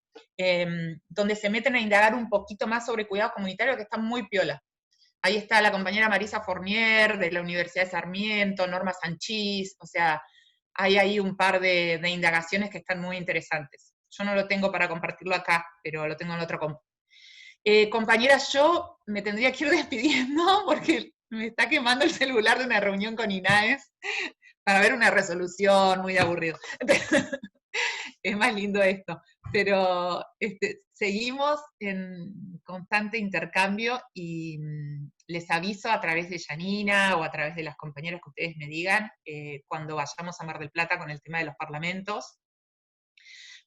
donde se meten a indagar un poquito más sobre cuidado comunitario, que está muy piola. Ahí está la compañera Marisa Fournier de la Universidad de Sarmiento, Norma Sanchís, o sea, hay ahí un par de indagaciones que están muy interesantes. Yo no lo tengo para compartirlo acá, pero lo tengo en otra compu. Compañeras, yo me tendría que ir despidiendo porque me está quemando el celular de una reunión con INAES para ver una resolución, muy aburrido. Es más lindo esto, pero seguimos en constante intercambio y les aviso a través de Janina o a través de las compañeras que ustedes me digan cuando vayamos a Mar del Plata con el tema de los parlamentos.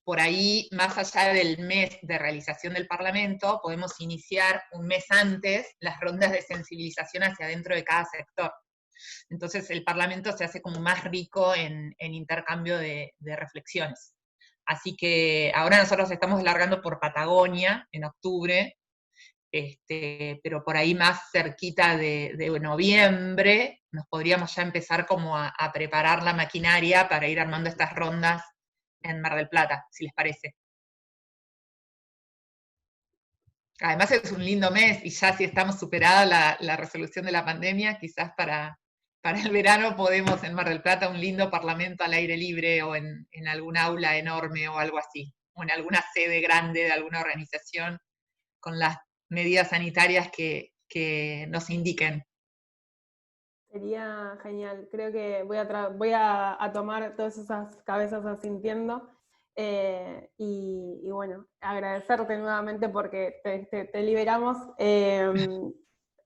Por ahí, más allá del mes de realización del Parlamento, podemos iniciar un mes antes las rondas de sensibilización hacia adentro de cada sector. Entonces el Parlamento se hace como más rico en intercambio de reflexiones. Así que ahora nosotros estamos largando por Patagonia en octubre, pero por ahí más cerquita de noviembre nos podríamos ya empezar como a preparar la maquinaria para ir armando estas rondas en Mar del Plata, si les parece. Además es un lindo mes, y ya si estamos superada la resolución de la pandemia, quizás para el verano podemos en Mar del Plata un lindo parlamento al aire libre, o en algún aula enorme o algo así, o en alguna sede grande de alguna organización, con las medidas sanitarias que nos indiquen. Sería genial. Creo que voy a tomar todas esas cabezas asintiendo. Y bueno, agradecerte nuevamente porque te liberamos. Agradecerte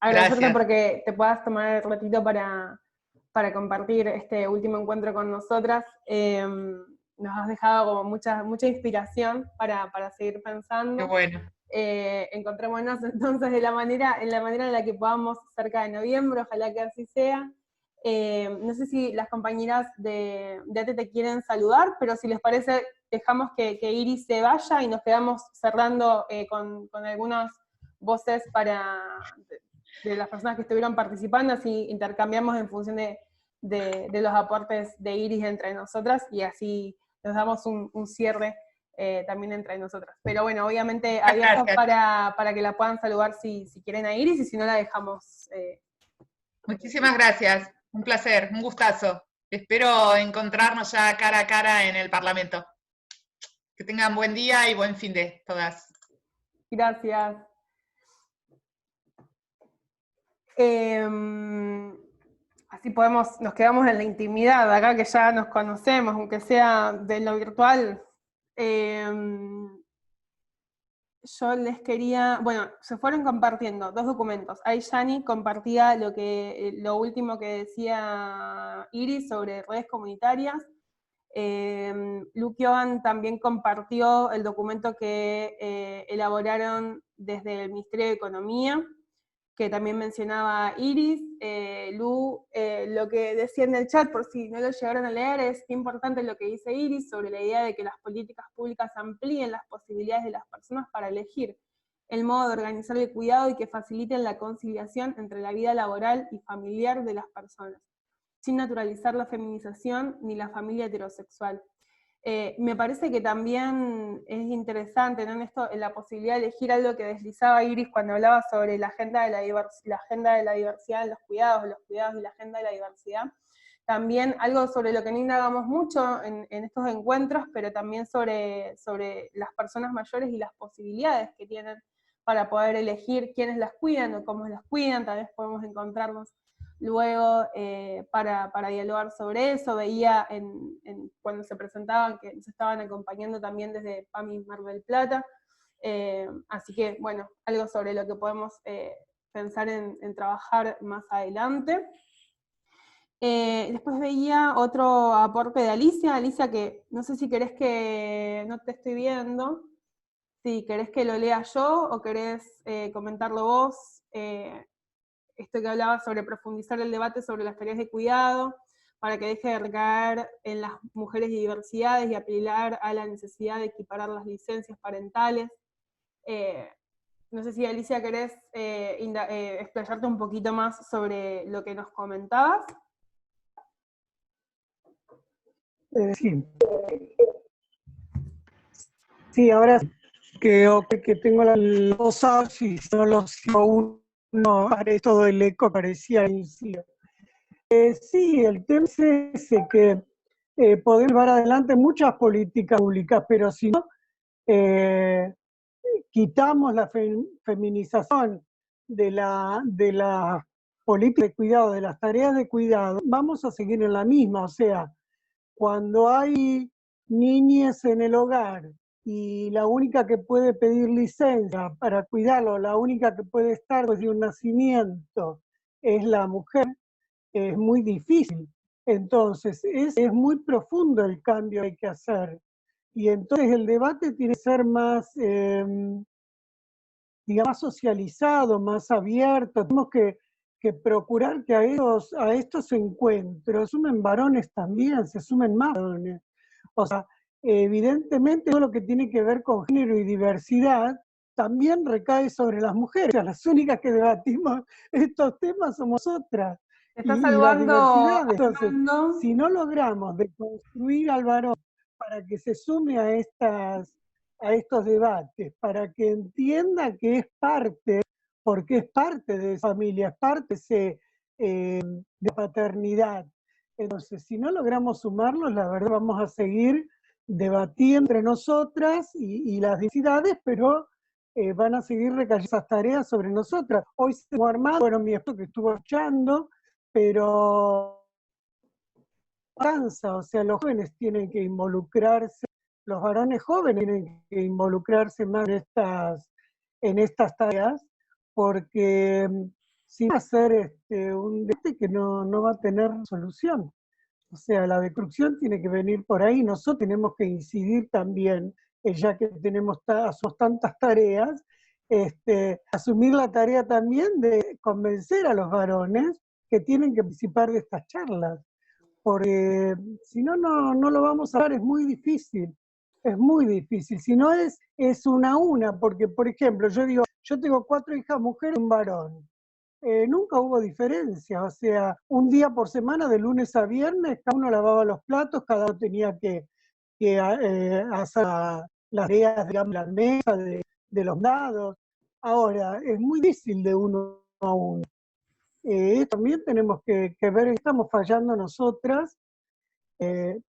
Gracias. porque te puedas tomar el ratito para compartir este último encuentro con nosotras. Nos has dejado como mucha inspiración para seguir pensando. Qué bueno. Encontrémonos entonces en la manera en la que podamos cerca de noviembre, ojalá que así sea. No sé si las compañeras de ATE te quieren saludar, pero si les parece, dejamos que Iris se vaya y nos quedamos cerrando con algunas voces de las personas que estuvieron participando, así intercambiamos en función de los aportes de Iris entre nosotras, y así nos damos un cierre también entre nosotras. Pero bueno, obviamente abiertos para que la puedan saludar si quieren a Iris, y si no la dejamos. Muchísimas gracias, un placer, un gustazo. Espero encontrarnos ya cara a cara en el Parlamento. Que tengan buen día y buen fin de todas. Gracias. Así nos quedamos en la intimidad, acá que ya nos conocemos, aunque sea de lo virtual. Yo les quería, bueno, se fueron compartiendo dos documentos. Ahí Yani compartía lo último que decía Iris sobre redes comunitarias. Lu Kyoan también compartió el documento que elaboraron desde el Ministerio de Economía, que también mencionaba Iris. Lu, lo que decía en el chat, por si no lo llegaron a leer, es importante lo que dice Iris sobre la idea de que las políticas públicas amplíen las posibilidades de las personas para elegir el modo de organizar el cuidado y que faciliten la conciliación entre la vida laboral y familiar de las personas, sin naturalizar la feminización ni la familia heterosexual. Me parece que también es interesante, ¿no? En la posibilidad de elegir algo que deslizaba Iris cuando hablaba sobre la agenda de la diversidad en los cuidados y la agenda de la diversidad. También algo sobre lo que no indagamos mucho en estos encuentros, pero también sobre las personas mayores y las posibilidades que tienen para poder elegir quiénes las cuidan o cómo las cuidan. Tal vez podemos encontrarnos luego para dialogar sobre eso. Veía cuando se presentaban que nos estaban acompañando también desde PAMI Mar del Plata, así que bueno, algo sobre lo que podemos pensar en trabajar más adelante. Después veía otro aporte de Alicia, que no sé si querés que, no te estoy viendo, si querés que lo lea yo o querés comentarlo vos. Esto que hablaba sobre profundizar el debate sobre las tareas de cuidado, para que deje de recaer en las mujeres y diversidades y apelar a la necesidad de equiparar las licencias parentales. No sé si Alicia querés explayarte un poquito más sobre lo que nos comentabas. Sí, ahora que tengo la voz y no lo sigo uno, haré todo el eco, parecía al inicio. Sí, el tema es ese, que podemos llevar adelante muchas políticas públicas, pero si no quitamos la feminización de la política de cuidado, de las tareas de cuidado, vamos a seguir en la misma. O sea, cuando hay niñas en el hogar y la única que puede pedir licencia para cuidarlo, la única que puede estar después de un nacimiento es la mujer, es muy difícil. Entonces, es muy profundo el cambio que hay que hacer. Y entonces el debate tiene que ser más, digamos, más socializado, más abierto. Tenemos que procurar que a estos encuentros sumen varones también, se sumen más varones. O sea, evidentemente todo lo que tiene que ver con género y diversidad también recae sobre las mujeres. O sea, las únicas que debatimos estos temas somos otras. Está saludando. Entonces, si no logramos deconstruir al varón para que se sume a estas a estos debates, para que entienda que es parte, porque es parte de esa familia, es parte de paternidad. Entonces, si no logramos sumarlos, la verdad vamos a seguir debatiendo entre nosotras y las diversidades, pero van a seguir recayendo esas tareas sobre nosotras. Hoy se hemos armado, bueno, mi esposo que estuvo escuchando, pero cansa, o sea, los jóvenes tienen que involucrarse, los varones jóvenes tienen que involucrarse más en estas tareas, porque si va a ser un debate que no va a tener solución. O sea, la destrucción tiene que venir por ahí, nosotros tenemos que incidir también, ya que tenemos tantas tareas, asumir la tarea también de convencer a los varones que tienen que participar de estas charlas, porque si no, no lo vamos a hacer, es muy difícil, si no es una a una, porque por ejemplo, yo digo, yo tengo 4 hijas mujeres y un varón, nunca hubo diferencia, o sea, un día por semana, de lunes a viernes, cada uno lavaba los platos, cada uno tenía que hacer las tareas, digamos, la mesa, de los dados. Ahora, es muy difícil de uno a uno. También tenemos que ver, estamos fallando nosotras,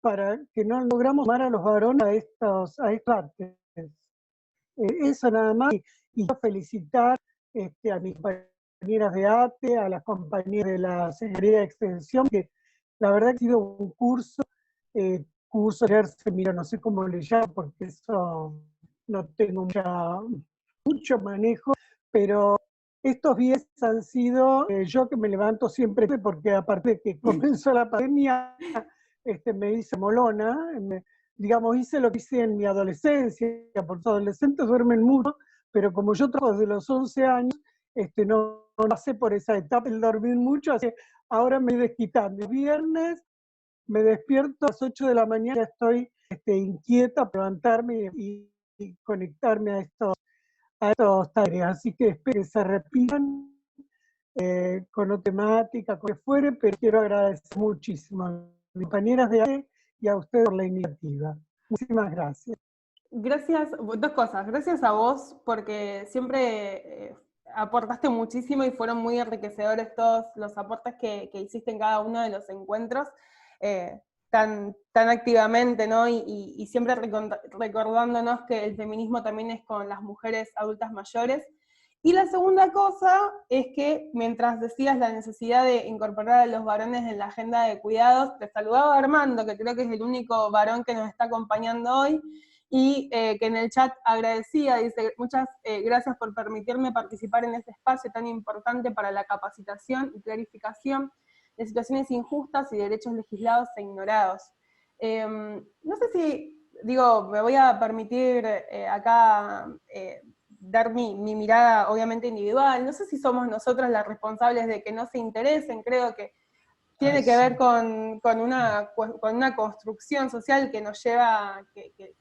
para que no logramos sumar a los varones a estos partes. Eso nada más, y yo felicitar a mis compañeras de ATE, a las compañeras de la Secretaría de Extensión, que la verdad que ha sido un curso de mira, no sé cómo le llamo, porque eso no tengo mucho manejo, pero estos días han sido, yo que me levanto siempre, porque aparte de que comenzó la pandemia, me hice molona, digamos, hice lo que hice en mi adolescencia, porque los adolescentes duermen mucho, pero como yo trabajo desde los 11 años, no pasé por esa etapa del dormir mucho, así que ahora me voy desquitando. El viernes me despierto a las 8 de la mañana, estoy inquieta por levantarme y conectarme a estos tareas, así que espero que se repitan con otra temática, con lo que fuere, pero quiero agradecer muchísimo a mis compañeras de AE y a ustedes por la iniciativa. Muchísimas gracias. Gracias, 2 cosas. Gracias a vos, porque siempre aportaste muchísimo y fueron muy enriquecedores todos los aportes que hiciste en cada uno de los encuentros, tan activamente, ¿no? Y siempre recordándonos que el feminismo también es con las mujeres adultas mayores. Y la segunda cosa es que, mientras decías la necesidad de incorporar a los varones en la agenda de cuidados, te saludaba Armando, que creo que es el único varón que nos está acompañando hoy, y que en el chat agradecía, dice, muchas gracias por permitirme participar en este espacio tan importante para la capacitación y clarificación de situaciones injustas y derechos legislados e ignorados. No sé si, digo, me voy a permitir acá dar mi mirada obviamente individual, no sé si somos nosotras las responsables de que no se interesen, creo que tiene que ver con una construcción social que nos lleva, que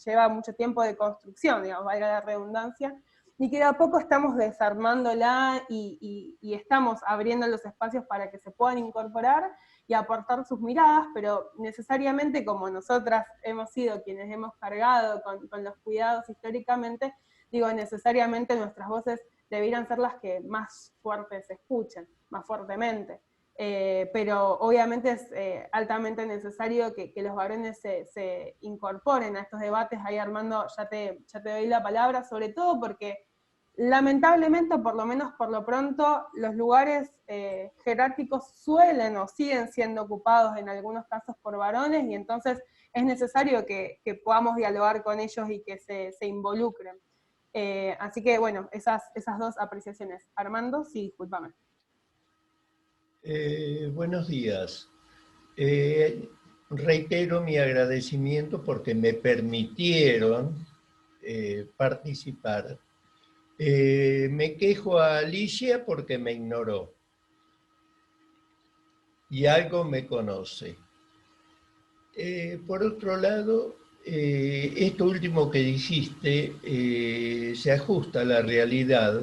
lleva mucho tiempo de construcción, digamos, valga la redundancia, y que de a poco estamos desarmándola y estamos abriendo los espacios para que se puedan incorporar y aportar sus miradas, pero necesariamente como nosotras hemos sido quienes hemos cargado con los cuidados históricamente, digo, necesariamente nuestras voces debieran ser las que más fuertes se escuchen, más fuertemente. Pero obviamente es altamente necesario que los varones se incorporen a estos debates. Ahí Armando, ya te doy la palabra, sobre todo porque lamentablemente, por lo menos por lo pronto, los lugares jerárquicos suelen o siguen siendo ocupados en algunos casos por varones, y entonces es necesario que podamos dialogar con ellos y que se involucren. Así que bueno, esas 2 apreciaciones. Armando, sí, discúlpame. Buenos días. Reitero mi agradecimiento porque me permitieron participar. Me quejo a Alicia porque me ignoró y algo me conoce. Por otro lado, esto último que dijiste se ajusta a la realidad.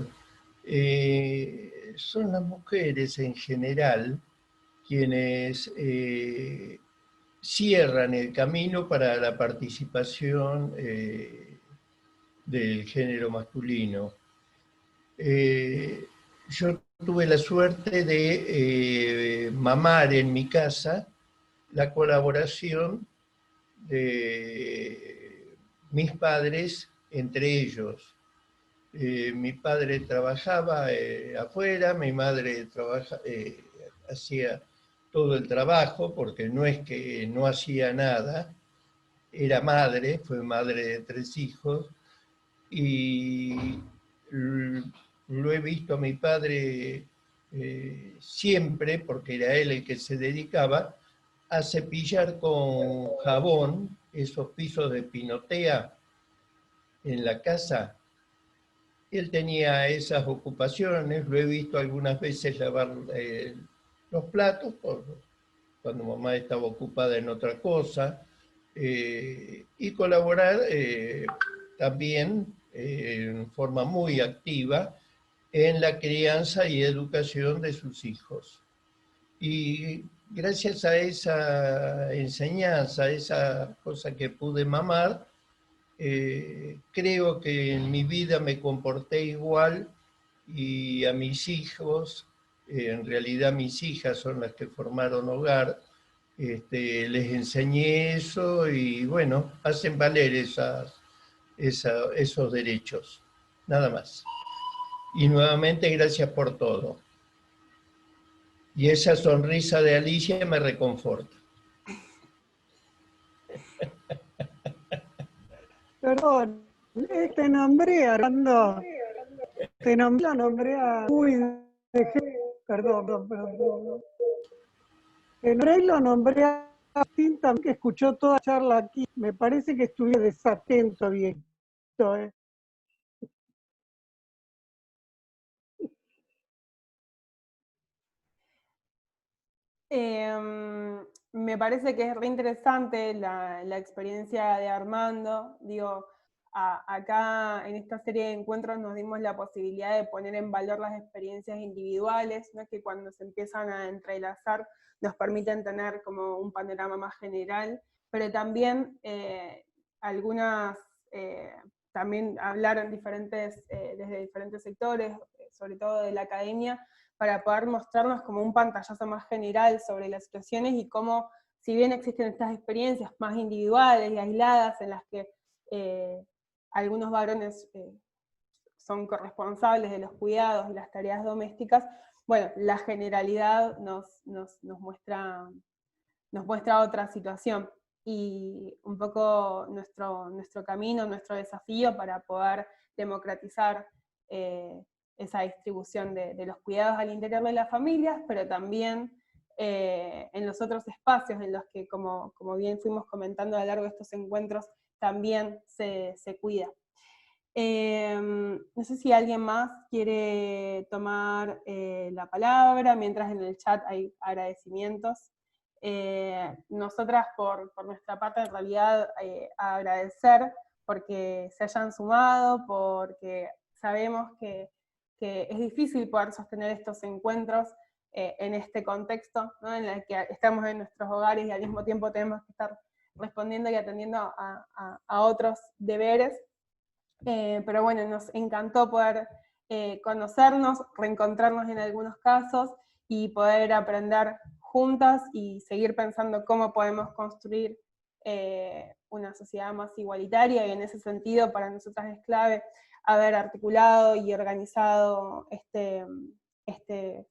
Son las mujeres en general quienes cierran el camino para la participación del género masculino. Yo tuve la suerte de mamar en mi casa la colaboración de mis padres entre ellos. Mi padre trabajaba afuera, mi madre hacía todo el trabajo, porque no es que no hacía nada, era madre, fue madre de 3 hijos, y lo he visto a mi padre siempre, porque era él el que se dedicaba, a cepillar con jabón esos pisos de pinotea en la casa. Él tenía esas ocupaciones, lo he visto algunas veces lavar los platos, cuando mamá estaba ocupada en otra cosa, y colaborar también en forma muy activa en la crianza y educación de sus hijos. Y gracias a esa enseñanza, a esa cosa que pude mamar, creo que en mi vida me comporté igual, y a mis hijos, en realidad mis hijas son las que formaron hogar, les enseñé eso, y bueno, hacen valer esos derechos. Nada más. Y nuevamente gracias por todo. Y esa sonrisa de Alicia me reconforta. Perdón, te nombré, Armando. La nombré a... Uy, perdón. Lo nombré a Martín también, que escuchó toda la charla aquí. Me parece que estuve desatento bien. Me parece que es re interesante la experiencia de Armando. Digo, acá en esta serie de encuentros nos dimos la posibilidad de poner en valor las experiencias individuales, ¿no? Que cuando se empiezan a entrelazar nos permiten tener como un panorama más general, pero también también hablar en desde diferentes sectores, sobre todo de la academia, para poder mostrarnos como un pantallazo más general sobre las situaciones y cómo, si bien existen estas experiencias más individuales y aisladas en las que algunos varones son corresponsables de los cuidados y las tareas domésticas, bueno, la generalidad nos muestra otra situación, y un poco nuestro camino, nuestro desafío para poder democratizar esa distribución de los cuidados al interior de las familias, pero también en los otros espacios en los que, como bien fuimos comentando a lo largo de estos encuentros, también se cuida. No sé si alguien más quiere tomar la palabra, mientras en el chat hay agradecimientos. Nosotras por nuestra parte, en realidad, agradecer porque se hayan sumado, porque sabemos que es difícil poder sostener estos encuentros en este contexto, ¿no? En el que estamos en nuestros hogares y al mismo tiempo tenemos que estar respondiendo y atendiendo a otros deberes. Pero bueno, nos encantó poder conocernos, reencontrarnos en algunos casos y poder aprender juntas y seguir pensando cómo podemos construir una sociedad más igualitaria, y en ese sentido para nosotras es clave haber articulado y organizado este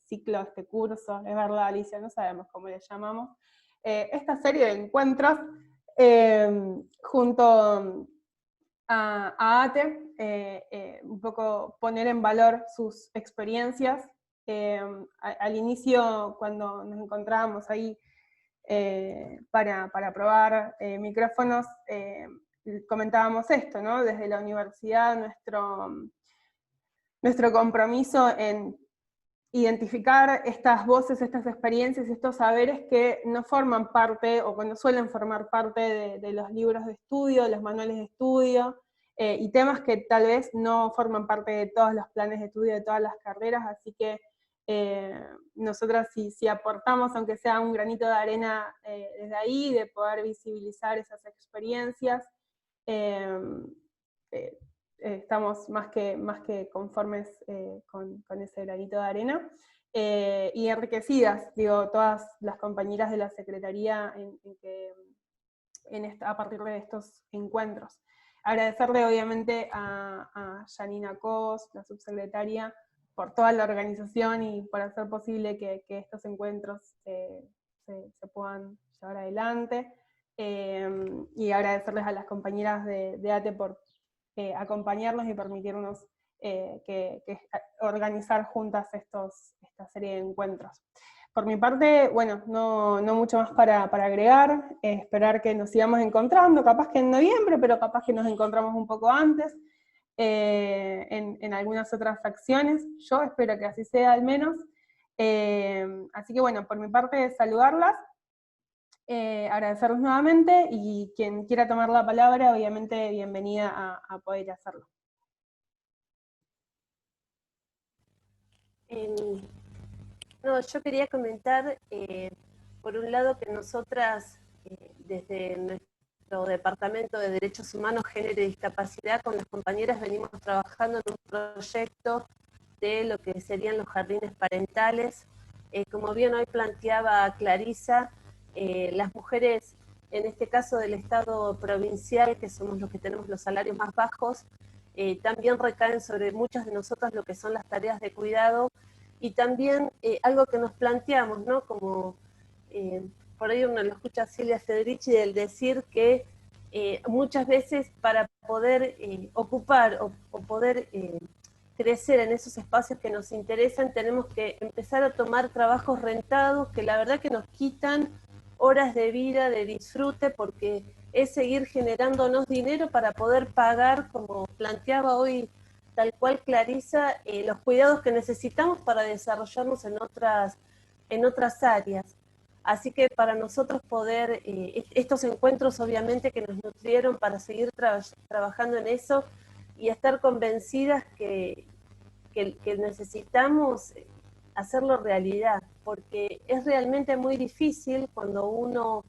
ciclo, este curso. Es verdad, Alicia, no sabemos cómo le llamamos, esta serie de encuentros junto a ATE, un poco poner en valor sus experiencias. Al inicio, cuando nos encontrábamos ahí para probar micrófonos, comentábamos esto, ¿no? Desde la universidad, nuestro compromiso en identificar estas voces, estas experiencias, estos saberes que no forman parte, o que no suelen formar parte de los libros de estudio, de los manuales de estudio, y temas que tal vez no forman parte de todos los planes de estudio de todas las carreras, así que nosotras si aportamos, aunque sea un granito de arena desde ahí, de poder visibilizar esas experiencias, estamos más que conformes con ese granito de arena. Y enriquecidas, digo, todas las compañeras de la Secretaría a partir de estos encuentros. Agradecerle obviamente a Janina Cos, la subsecretaria, por toda la organización y por hacer posible que estos encuentros se puedan llevar adelante. Y agradecerles a las compañeras de ATE por acompañarnos y permitirnos organizar juntas esta serie de encuentros. Por mi parte, bueno, no mucho más para agregar, esperar que nos sigamos encontrando, capaz que en noviembre, pero capaz que nos encontramos un poco antes, en algunas otras acciones. Yo espero que así sea al menos. Así que bueno, por mi parte, saludarlas, agradecerles nuevamente, y quien quiera tomar la palabra, obviamente bienvenida a poder hacerlo. No, yo quería comentar, por un lado, que nosotras, desde nuestro Departamento de Derechos Humanos, Género y Discapacidad, con las compañeras venimos trabajando en un proyecto de lo que serían los jardines parentales. Como bien hoy planteaba Clarisa, las mujeres, en este caso del Estado provincial, que somos los que tenemos los salarios más bajos, también recaen sobre muchas de nosotras lo que son las tareas de cuidado. Y también algo que nos planteamos, ¿no? Como por ahí uno lo escucha a Silvia Federici, del decir que muchas veces para poder ocupar o poder crecer en esos espacios que nos interesan, tenemos que empezar a tomar trabajos rentados que la verdad que nos quitan horas de vida, de disfrute, porque es seguir generándonos dinero para poder pagar, como planteaba hoy tal cual Clarisa, los cuidados que necesitamos para desarrollarnos en otras áreas. Así que para nosotros poder, estos encuentros obviamente que nos nutrieron para seguir trabajando en eso y estar convencidas que necesitamos hacerlo realidad, porque es realmente muy difícil cuando uno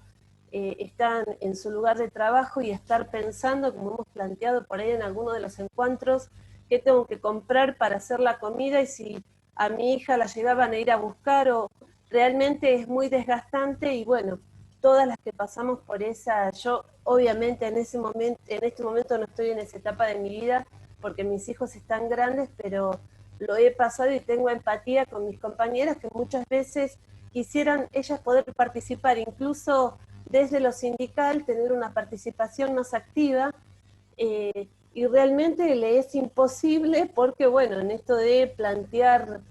está en su lugar de trabajo y estar pensando, como hemos planteado por ahí en alguno de los encuentros, qué tengo que comprar para hacer la comida y si a mi hija la llegaban a ir a buscar, o realmente es muy desgastante. Y bueno, todas las que pasamos por esa, yo obviamente en este momento no estoy en esa etapa de mi vida porque mis hijos están grandes, pero lo he pasado y tengo empatía con mis compañeras que muchas veces quisieran ellas poder participar, incluso desde lo sindical, tener una participación más activa, y realmente le es imposible porque, bueno, en esto de plantear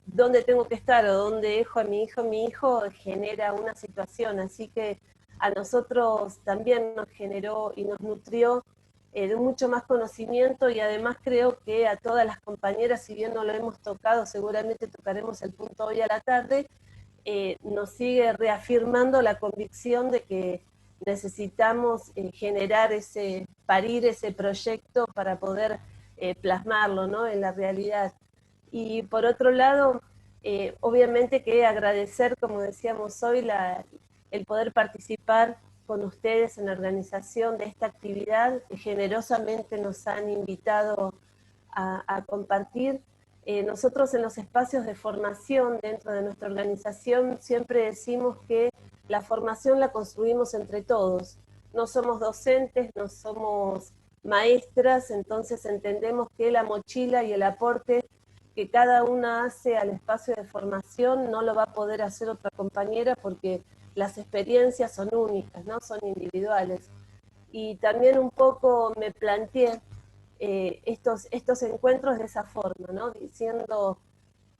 dónde tengo que estar o dónde dejo a mi hijo genera una situación. Así que a nosotros también nos generó y nos nutrió de mucho más conocimiento, y además creo que a todas las compañeras, si bien no lo hemos tocado, seguramente tocaremos el punto hoy a la tarde, nos sigue reafirmando la convicción de que necesitamos parir ese proyecto para poder plasmarlo, ¿no?, en la realidad. Y por otro lado, obviamente que agradecer, como decíamos hoy, el poder participar con ustedes en la organización de esta actividad que generosamente nos han invitado a compartir. Nosotros en los espacios de formación dentro de nuestra organización siempre decimos que la formación la construimos entre todos. No somos docentes, no somos maestras, entonces entendemos que la mochila y el aporte que cada una hace al espacio de formación no lo va a poder hacer otra compañera, porque las experiencias son únicas, ¿no? Son individuales. Y también un poco me planteé estos encuentros de esa forma, ¿no? Diciendo,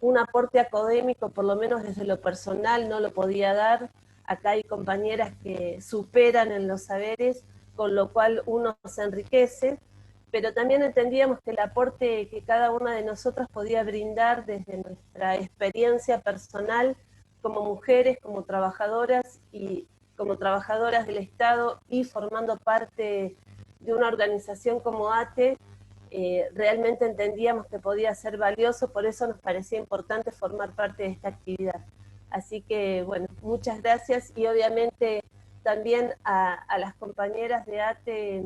un aporte académico, por lo menos desde lo personal, no lo podía dar. Acá hay compañeras que superan en los saberes, con lo cual uno se enriquece, pero también entendíamos que el aporte que cada una de nosotras podía brindar desde nuestra experiencia personal como mujeres, como trabajadoras del Estado y formando parte de una organización como ATE, realmente entendíamos que podía ser valioso, por eso nos parecía importante formar parte de esta actividad. Así que, bueno, muchas gracias, y obviamente también a las compañeras de ATE,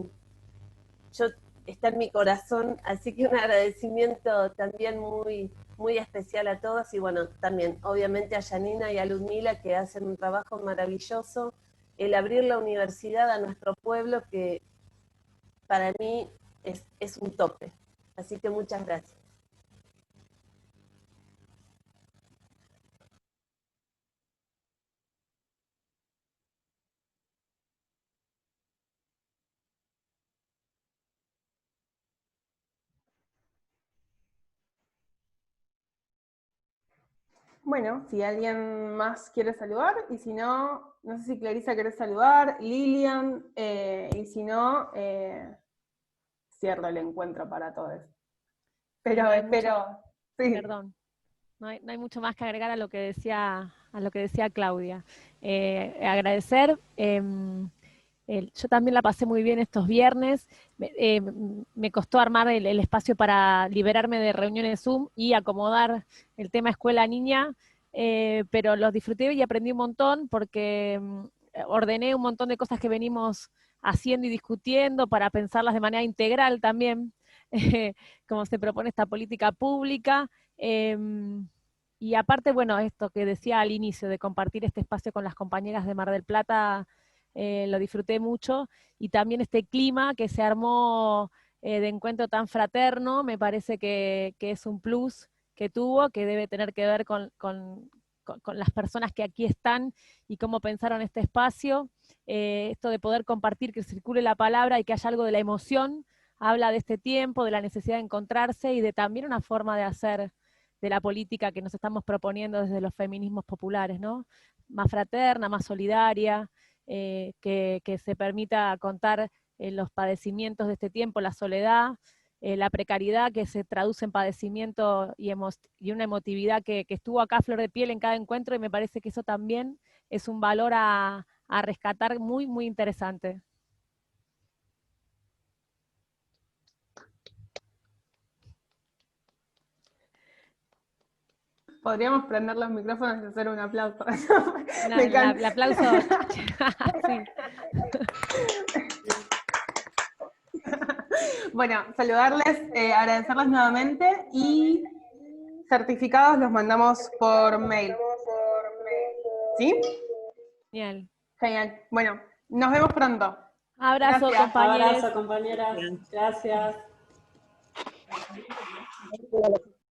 yo está en mi corazón, así que un agradecimiento también muy, muy especial a todos, y bueno, también obviamente a Janina y a Ludmila, que hacen un trabajo maravilloso, el abrir la universidad a nuestro pueblo, que para mí es un tope. Así que muchas gracias. Bueno, si alguien más quiere saludar, y si no, no sé si Clarisa quiere saludar, Lilian, y si no, cierro el encuentro para todos. Pero No hay espero, sí. Perdón, no hay mucho más que agregar a lo que decía Claudia. Agradecer. Yo también la pasé muy bien estos viernes. Me costó armar el espacio para liberarme de reuniones Zoom y acomodar el tema escuela-niña, pero los disfruté y aprendí un montón porque ordené un montón de cosas que venimos haciendo y discutiendo para pensarlas de manera integral también, como se propone esta política pública. Y aparte, bueno, esto que decía al inicio, de compartir este espacio con las compañeras de Mar del Plata, lo disfruté mucho, y también este clima que se armó de encuentro tan fraterno, me parece que es un plus que tuvo, que debe tener que ver con las personas que aquí están y cómo pensaron este espacio. Esto de poder compartir, que circule la palabra y que haya algo de la emoción, habla de este tiempo, de la necesidad de encontrarse y de también una forma de hacer de la política que nos estamos proponiendo desde los feminismos populares, ¿no? Más fraterna, más solidaria, que se permita contar los padecimientos de este tiempo, la soledad, la precariedad que se traduce en padecimiento y una emotividad que estuvo acá a flor de piel en cada encuentro, y me parece que eso también es un valor a rescatar muy, muy interesante. Podríamos prender los micrófonos y hacer un aplauso. El aplauso. Sí. Bueno, saludarles, agradecerles nuevamente, y certificados los mandamos por mail. ¿Sí? Genial. Genial. Bueno, nos vemos pronto. Abrazo, Gracias. compañeros. Abrazo, compañeras. Gracias.